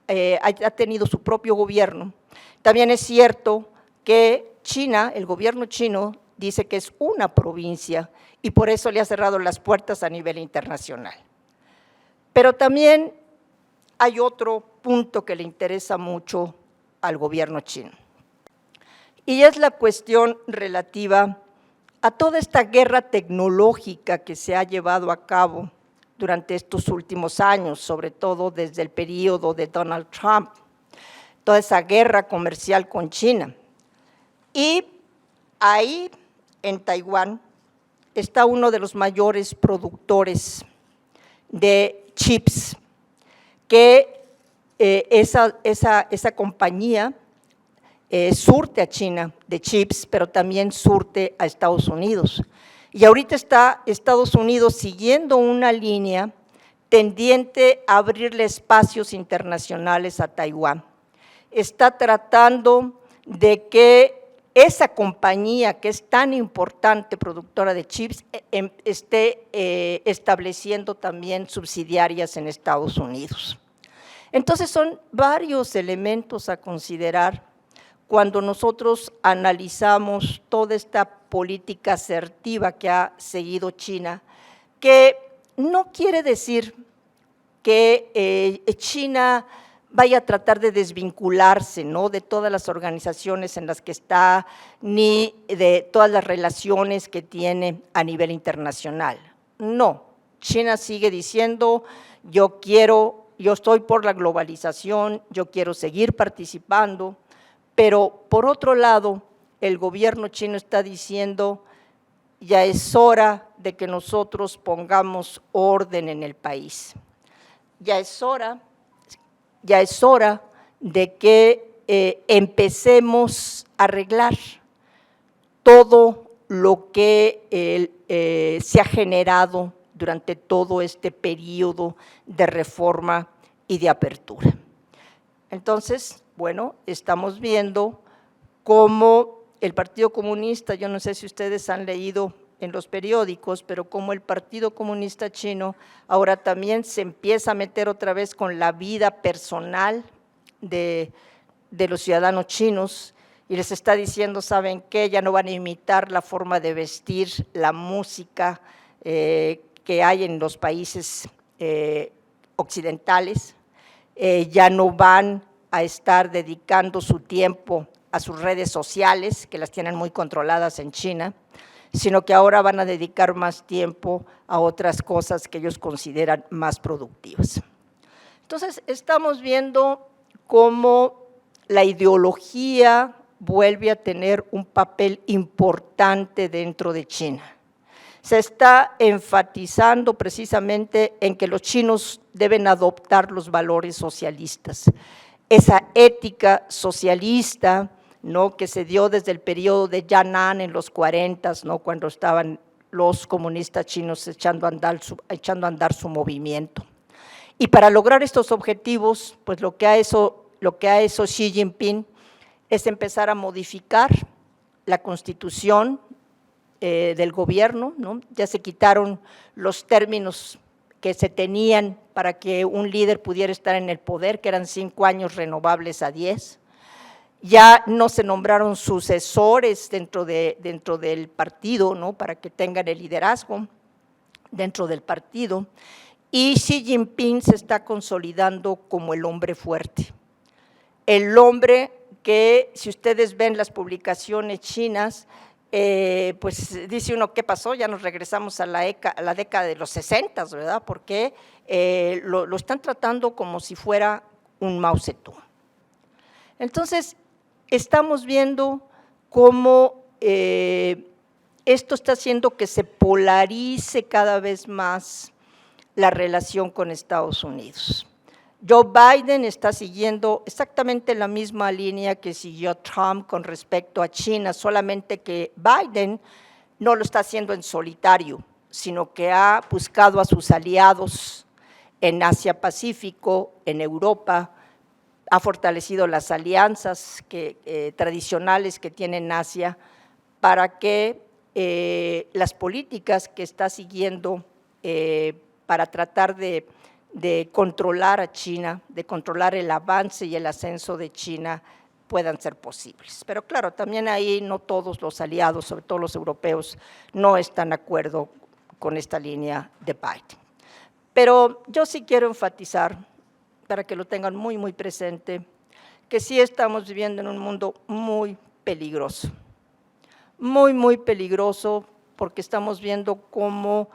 ha tenido su propio gobierno, también es cierto que China, el gobierno chino, dice que es una provincia y por eso le ha cerrado las puertas a nivel internacional. Pero también hay otro punto que le interesa mucho al gobierno chino, y es la cuestión relativa a toda esta guerra tecnológica que se ha llevado a cabo durante estos últimos años, sobre todo desde el periodo de Donald Trump, toda esa guerra comercial con China. Y ahí, en Taiwán, está uno de los mayores productores de chips, que esa compañía surte a China de chips, pero también surte a Estados Unidos. Y ahorita está Estados Unidos siguiendo una línea tendiente a abrirle espacios internacionales a Taiwán. Está tratando de que esa compañía que es tan importante productora de chips esté estableciendo también subsidiarias en Estados Unidos. Entonces son varios elementos a considerar cuando nosotros analizamos toda esta política asertiva que ha seguido China, que no quiere decir que China vaya a tratar de desvincularse, ¿no?, de todas las organizaciones en las que está, ni de todas las relaciones que tiene a nivel internacional. No, China sigue diciendo, yo estoy por la globalización, yo quiero seguir participando, pero por otro lado, el gobierno chino está diciendo, ya es hora de que nosotros pongamos orden en el país. Ya es hora de que empecemos a arreglar todo lo que se ha generado durante todo este periodo de reforma y de apertura. Entonces, bueno, estamos viendo cómo el Partido Comunista, yo no sé si ustedes han leído en los periódicos, pero cómo el Partido Comunista Chino ahora también se empieza a meter otra vez con la vida personal de de los ciudadanos chinos y les está diciendo, ¿saben qué? Ya no van a imitar la forma de vestir, la música que hay en los países occidentales, ya no van a estar dedicando su tiempo a sus redes sociales, que las tienen muy controladas en China, sino que ahora van a dedicar más tiempo a otras cosas que ellos consideran más productivas. Entonces, estamos viendo cómo la ideología vuelve a tener un papel importante dentro de China. Se está enfatizando precisamente en que los chinos deben adoptar los valores socialistas. Esa ética socialista, ¿no?, que se dio desde el periodo de Yan'an en los 40, ¿no?, cuando estaban los comunistas chinos echando a andar su movimiento. Y para lograr estos objetivos, pues lo que ha hecho Xi Jinping es empezar a modificar la Constitución del gobierno, ¿no? Ya se quitaron los términos que se tenían para que un líder pudiera estar en el poder, que eran 5 años renovables a 10. Ya no se nombraron sucesores dentro del partido, ¿no?, para que tengan el liderazgo dentro del partido. Y Xi Jinping se está consolidando como el hombre fuerte. El hombre que, si ustedes ven las publicaciones chinas, pues dice uno, ¿qué pasó? Ya nos regresamos a la década de los 60, ¿verdad? Porque lo están tratando como si fuera un Mao Zedong. Entonces, estamos viendo cómo esto está haciendo que se polarice cada vez más la relación con Estados Unidos. Joe Biden está siguiendo exactamente la misma línea que siguió Trump con respecto a China, solamente que Biden no lo está haciendo en solitario, sino que ha buscado a sus aliados en Asia-Pacífico, en Europa, ha fortalecido las alianzas tradicionales que tiene en Asia para que las políticas que está siguiendo para tratar de controlar a China, de controlar el avance y el ascenso de China puedan ser posibles. Pero claro, también ahí no todos los aliados, sobre todo los europeos, no están de acuerdo con esta línea de Biden. Pero yo sí quiero enfatizar, para que lo tengan muy, muy presente, que sí estamos viviendo en un mundo muy peligroso, muy, muy peligroso, porque estamos viendo cómo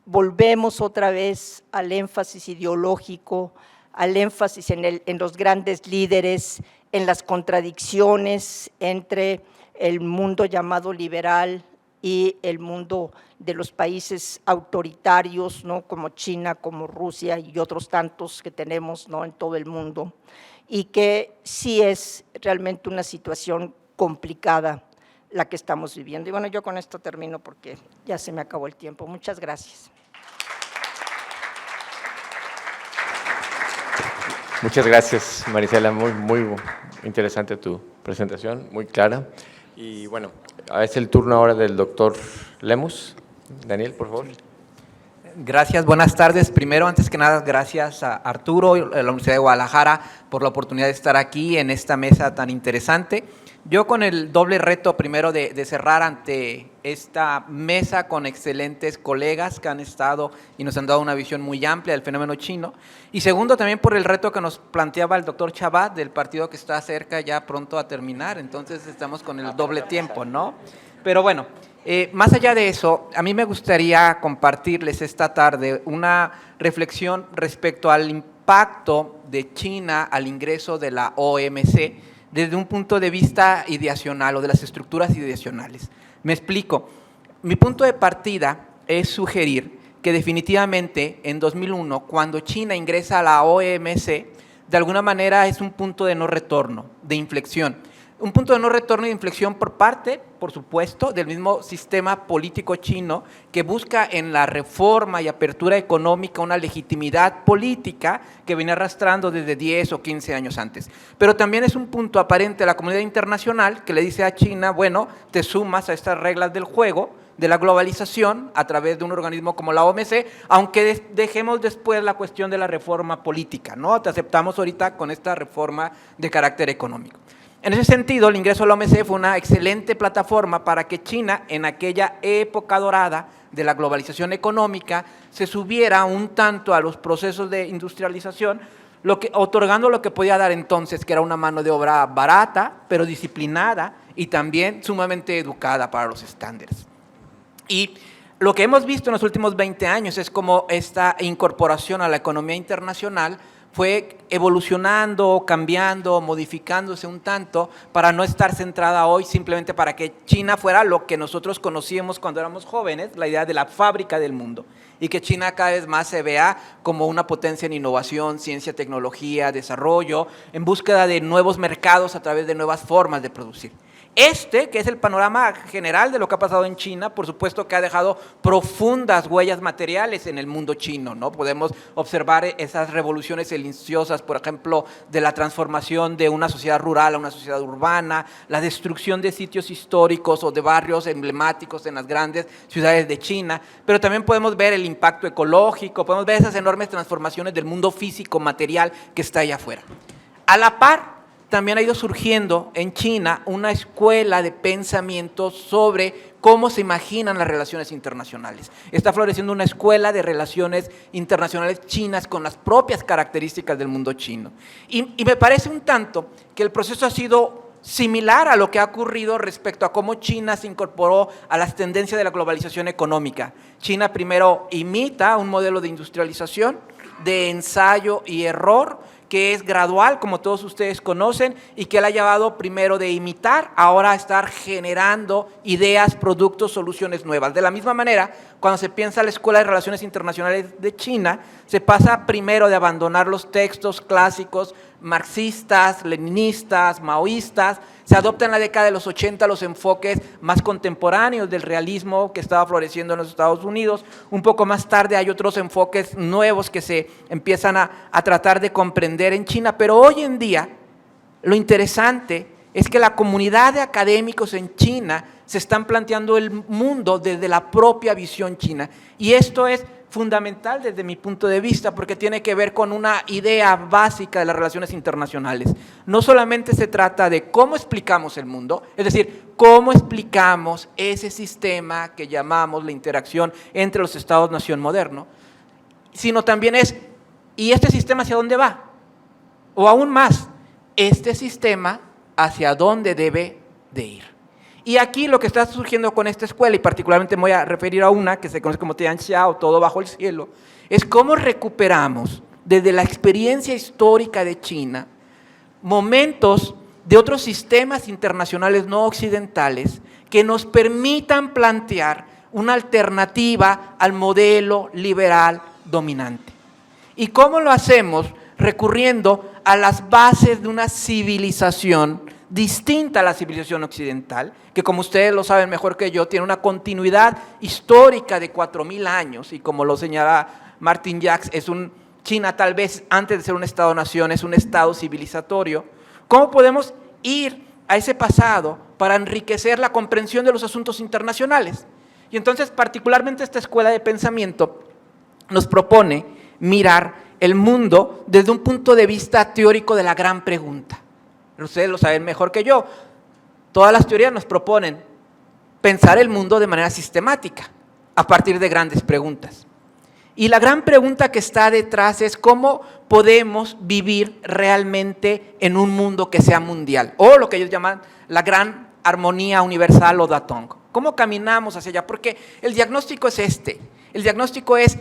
volvemos otra vez al énfasis ideológico, al énfasis en los grandes líderes, en las contradicciones entre el mundo llamado liberal y el mundo de los países autoritarios, ¿no?, como China, como Rusia y otros tantos que tenemos, ¿no?, en todo el mundo, y que sí es realmente una situación complicada la que estamos viviendo. Y bueno, yo con esto termino porque ya se me acabó el tiempo. Muchas gracias. Muchas gracias, Marisela. Muy interesante tu presentación, muy clara. Y bueno, es el turno ahora del doctor Lemus. Daniel, por favor. Gracias, buenas tardes. Primero, antes que nada, gracias a Arturo, a la Universidad de Guadalajara, por la oportunidad de estar aquí en esta mesa tan interesante. Yo con el doble reto, primero, de cerrar ante esta mesa con excelentes colegas que han estado y nos han dado una visión muy amplia del fenómeno chino. Y segundo, también por el reto que nos planteaba el doctor Chabat del partido que está cerca ya pronto a terminar. Entonces estamos con el doble tiempo, ¿no? Pero bueno, más allá de eso, a mí me gustaría compartirles esta tarde una reflexión respecto al impacto de China al ingreso de la OMC desde un punto de vista ideacional o de las estructuras ideacionales. Me explico. Mi punto de partida es sugerir que definitivamente en 2001, cuando China ingresa a la OMC, de alguna manera es un punto de no retorno, de inflexión. Un punto de no retorno y de inflexión por parte, por supuesto, del mismo sistema político chino que busca en la reforma y apertura económica una legitimidad política que viene arrastrando desde 10 o 15 años antes. Pero también es un punto aparente de la comunidad internacional que le dice a China, bueno, te sumas a estas reglas del juego, de la globalización a través de un organismo como la OMC, aunque dejemos después la cuestión de la reforma política, ¿no? Te aceptamos ahorita con esta reforma de carácter económico. En ese sentido, el ingreso a la OMC fue una excelente plataforma para que China, en aquella época dorada de la globalización económica, se subiera un tanto a los procesos de industrialización, otorgando lo que podía dar entonces, que era una mano de obra barata, pero disciplinada y también sumamente educada para los estándares. Y lo que hemos visto en los últimos 20 años es cómo esta incorporación a la economía internacional fue evolucionando, cambiando, modificándose un tanto para no estar centrada hoy simplemente para que China fuera lo que nosotros conocíamos cuando éramos jóvenes, la idea de la fábrica del mundo, y que China cada vez más se vea como una potencia en innovación, ciencia, tecnología, desarrollo, en búsqueda de nuevos mercados a través de nuevas formas de producir. Que es el panorama general de lo que ha pasado en China, por supuesto que ha dejado profundas huellas materiales en el mundo chino, ¿no? Podemos observar esas revoluciones silenciosas, por ejemplo, de la transformación de una sociedad rural a una sociedad urbana, la destrucción de sitios históricos o de barrios emblemáticos en las grandes ciudades de China, pero también podemos ver el impacto ecológico, podemos ver esas enormes transformaciones del mundo físico, material que está allá afuera. A la par, también ha ido surgiendo en China una escuela de pensamiento sobre cómo se imaginan las relaciones internacionales. Está floreciendo una escuela de relaciones internacionales chinas con las propias características del mundo chino. Y me parece un tanto que el proceso ha sido similar a lo que ha ocurrido respecto a cómo China se incorporó a las tendencias de la globalización económica. China primero imita un modelo de industrialización, de ensayo y error, que es gradual, como todos ustedes conocen, y que él ha llevado primero de imitar, ahora a estar generando ideas, productos, soluciones nuevas. De la misma manera, cuando se piensa la Escuela de Relaciones Internacionales de China, se pasa primero de abandonar los textos clásicos marxistas, leninistas, maoístas, se adopta en la década de los 80 los enfoques más contemporáneos del realismo que estaba floreciendo en los Estados Unidos. Un poco más tarde hay otros enfoques nuevos que se empiezan a tratar de comprender en China, pero hoy en día lo interesante es que la comunidad de académicos en China se están planteando el mundo desde la propia visión china, y esto es fundamental desde mi punto de vista porque tiene que ver con una idea básica de las relaciones internacionales. No solamente se trata de cómo explicamos el mundo, es decir, cómo explicamos ese sistema que llamamos la interacción entre los estados-nación moderno, sino también es, ¿y este sistema hacia dónde va? O aún más, este sistema hacia dónde debe de ir. Y aquí lo que está surgiendo con esta escuela, y particularmente me voy a referir a una que se conoce como Tianxia, todo bajo el cielo, es cómo recuperamos desde la experiencia histórica de China momentos de otros sistemas internacionales no occidentales que nos permitan plantear una alternativa al modelo liberal dominante. ¿Y cómo lo hacemos? Recurriendo a las bases de una civilización distinta a la civilización occidental, que como ustedes lo saben mejor que yo, tiene una continuidad histórica de 4.000 años, y como lo señala Martin Jacks, China tal vez antes de ser un Estado-nación es un Estado civilizatorio. ¿Cómo podemos ir a ese pasado para enriquecer la comprensión de los asuntos internacionales? Y entonces, particularmente esta escuela de pensamiento nos propone mirar el mundo desde un punto de vista teórico de la gran pregunta. Ustedes lo saben mejor que yo. Todas las teorías nos proponen pensar el mundo de manera sistemática, a partir de grandes preguntas. Y la gran pregunta que está detrás es cómo podemos vivir realmente en un mundo que sea mundial, o lo que ellos llaman la gran armonía universal o Datong. ¿Cómo caminamos hacia allá? Porque el diagnóstico es este. El diagnóstico es: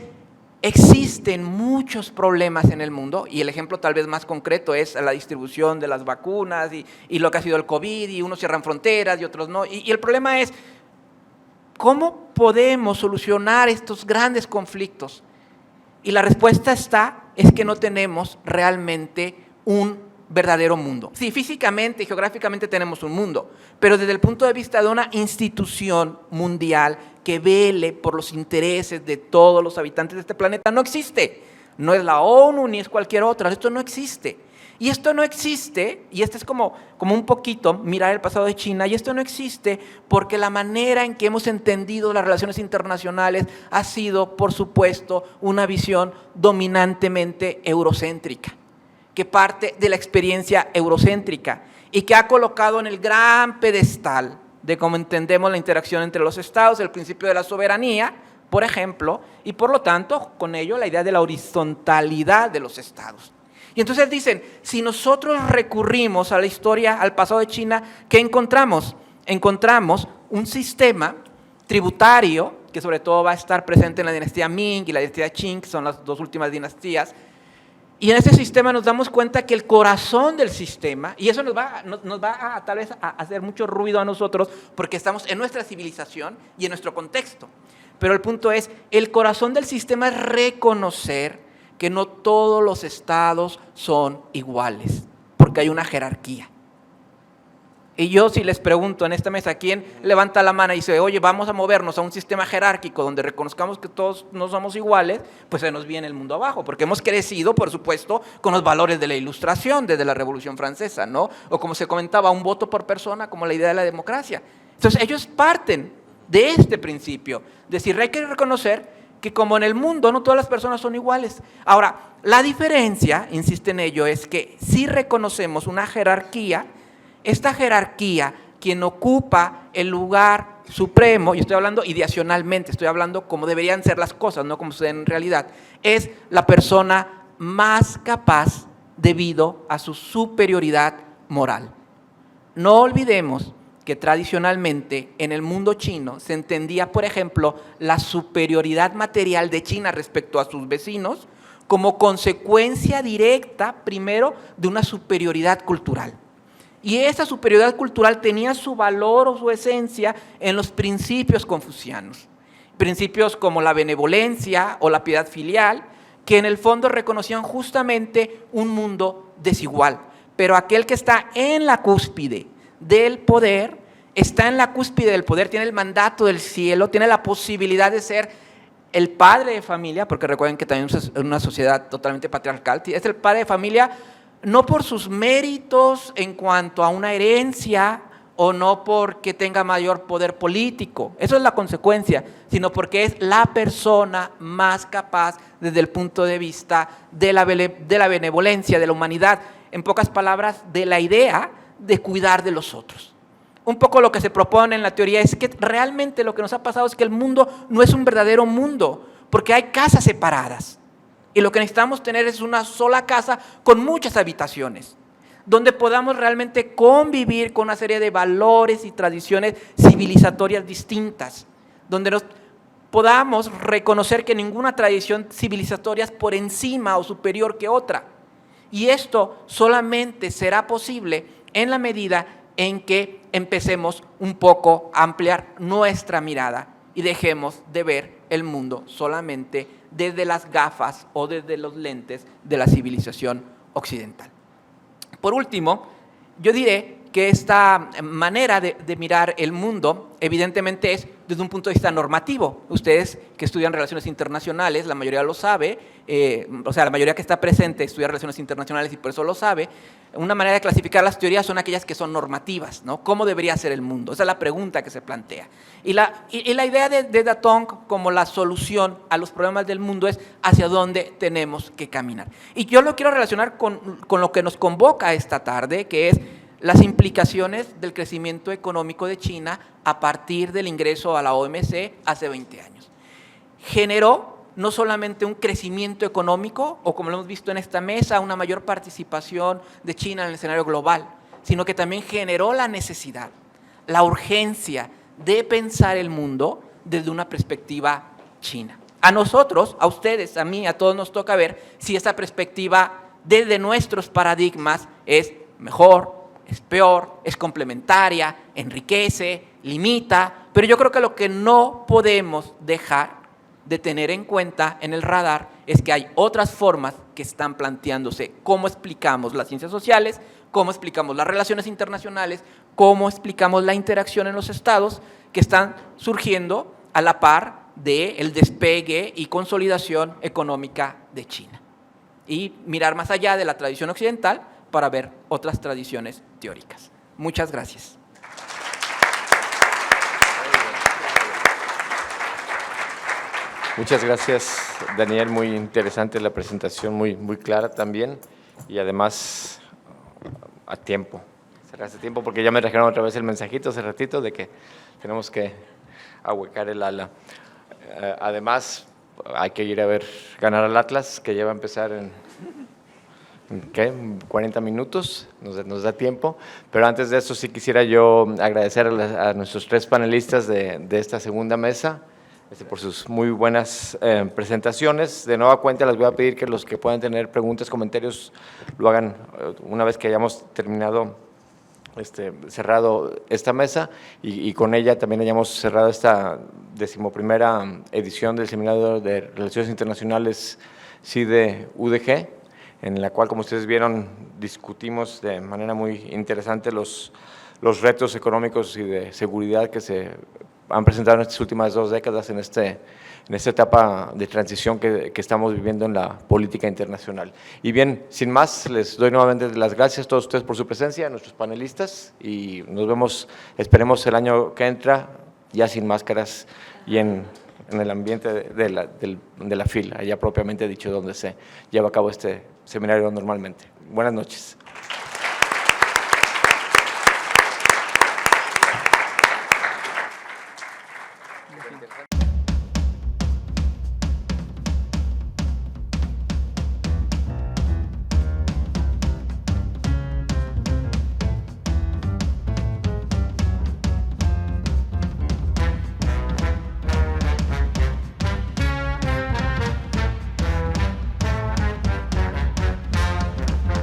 existen muchos problemas en el mundo, y el ejemplo tal vez más concreto es la distribución de las vacunas y lo que ha sido el COVID, y unos cierran fronteras y otros no. Y el problema es, ¿cómo podemos solucionar estos grandes conflictos? Y la respuesta es que no tenemos realmente un verdadero mundo. Sí, físicamente y geográficamente tenemos un mundo, pero desde el punto de vista de una institución mundial que vele por los intereses de todos los habitantes de este planeta, no existe. No es la ONU ni es cualquier otra, esto no existe. Y esto no existe, y este es como un poquito mirar el pasado de China, y esto no existe porque la manera en que hemos entendido las relaciones internacionales ha sido, por supuesto, una visión dominantemente eurocéntrica, que parte de la experiencia eurocéntrica y que ha colocado en el gran pedestal de cómo entendemos la interacción entre los estados, el principio de la soberanía, por ejemplo, y por lo tanto, con ello, la idea de la horizontalidad de los estados. Y entonces dicen, si nosotros recurrimos a la historia, al pasado de China, ¿qué encontramos? Encontramos un sistema tributario, que sobre todo va a estar presente en la dinastía Ming y la dinastía Qing, que son las dos últimas dinastías, y en ese sistema nos damos cuenta que el corazón del sistema, y eso nos va a tal vez a hacer mucho ruido a nosotros, porque estamos en nuestra civilización y en nuestro contexto, pero el punto es, el corazón del sistema es reconocer que no todos los estados son iguales, porque hay una jerarquía. Y yo si les pregunto en esta mesa, ¿quién levanta la mano y dice, oye, vamos a movernos a un sistema jerárquico donde reconozcamos que todos no somos iguales? Pues se nos viene el mundo abajo, porque hemos crecido, por supuesto, con los valores de la Ilustración desde la Revolución Francesa, ¿no? O como se comentaba, un voto por persona como la idea de la democracia. Entonces ellos parten de este principio, es decir, hay que reconocer que como en el mundo no todas las personas son iguales. Ahora, la diferencia, insiste en ello, es que si reconocemos una jerarquía, esta jerarquía, quien ocupa el lugar supremo, y estoy hablando ideacionalmente, estoy hablando como deberían ser las cosas, no como suceden en realidad, es la persona más capaz debido a su superioridad moral. No olvidemos que tradicionalmente en el mundo chino se entendía, por ejemplo, la superioridad material de China respecto a sus vecinos como consecuencia directa, primero, de una superioridad cultural. Y esa superioridad cultural tenía su valor o su esencia en los principios confucianos. Principios como la benevolencia o la piedad filial, que en el fondo reconocían justamente un mundo desigual. Pero aquel que está en la cúspide del poder, está en la cúspide del poder, tiene el mandato del cielo, tiene la posibilidad de ser el padre de familia, porque recuerden que también es una sociedad totalmente patriarcal, es el padre de familia no por sus méritos en cuanto a una herencia o no porque tenga mayor poder político, eso es la consecuencia, sino porque es la persona más capaz desde el punto de vista de la benevolencia, de la humanidad, en pocas palabras, de la idea de cuidar de los otros. Un poco lo que se propone en la teoría es que realmente lo que nos ha pasado es que el mundo no es un verdadero mundo, porque hay casas separadas. Y lo que necesitamos tener es una sola casa con muchas habitaciones, donde podamos realmente convivir con una serie de valores y tradiciones civilizatorias distintas, donde nos podamos reconocer que ninguna tradición civilizatoria es por encima o superior que otra. Y esto solamente será posible en la medida en que empecemos un poco a ampliar nuestra mirada y dejemos de ver el mundo solamente desde las gafas o desde los lentes de la civilización occidental. Por último, yo diré que esta manera de mirar el mundo evidentemente es desde un punto de vista normativo. Ustedes que estudian relaciones internacionales, la mayoría lo sabe, la mayoría que está presente estudia relaciones internacionales y por eso lo sabe. Una manera de clasificar las teorías son aquellas que son normativas, ¿no? ¿Cómo debería ser el mundo? Esa es la pregunta que se plantea. Y la idea de Datong como la solución a los problemas del mundo es hacia dónde tenemos que caminar. Y yo lo quiero relacionar con lo que nos convoca esta tarde, que es las implicaciones del crecimiento económico de China a partir del ingreso a la OMC hace 20 años. Generó no solamente un crecimiento económico, o como lo hemos visto en esta mesa, una mayor participación de China en el escenario global, sino que también generó la necesidad, la urgencia de pensar el mundo desde una perspectiva china. A nosotros, a ustedes, a mí, a todos nos toca ver si esa perspectiva desde nuestros paradigmas es mejor, es peor, es complementaria, enriquece, limita, pero yo creo que lo que no podemos dejar de tener en cuenta en el radar es que hay otras formas que están planteándose. Cómo explicamos las ciencias sociales, cómo explicamos las relaciones internacionales, cómo explicamos la interacción en los estados que están surgiendo a la par del despegue y consolidación económica de China. Y mirar más allá de la tradición occidental para ver otras tradiciones teóricas. Muchas gracias. Muchas gracias, Daniel. Muy interesante la presentación, muy clara también. Y además, a tiempo. Cerraste tiempo porque ya me trajeron otra vez el mensajito hace ratito de que tenemos que ahuecar el ala. Además, hay que ir a ver ganar al Atlas, que ya va a empezar en ¿qué? 40 minutos, nos da tiempo. Pero antes de eso sí quisiera yo agradecer a nuestros 3 panelistas de esta segunda mesa por sus muy buenas presentaciones. De nueva cuenta les voy a pedir que los que puedan tener preguntas, comentarios, lo hagan una vez que hayamos terminado, cerrado esta mesa y con ella también hayamos cerrado esta 11ª edición del Seminario de Relaciones Internacionales CIDE-UDG, en la cual, como ustedes vieron, discutimos de manera muy interesante los retos económicos y de seguridad que se han presentado en estas últimas 2 décadas en esta etapa de transición que estamos viviendo en la política internacional. Y bien, sin más, les doy nuevamente las gracias a todos ustedes por su presencia, a nuestros panelistas, y nos vemos, esperemos, el año que entra, ya sin máscaras y en el ambiente de la FIL, allá propiamente dicho, donde se lleva a cabo este seminario normalmente. Buenas noches.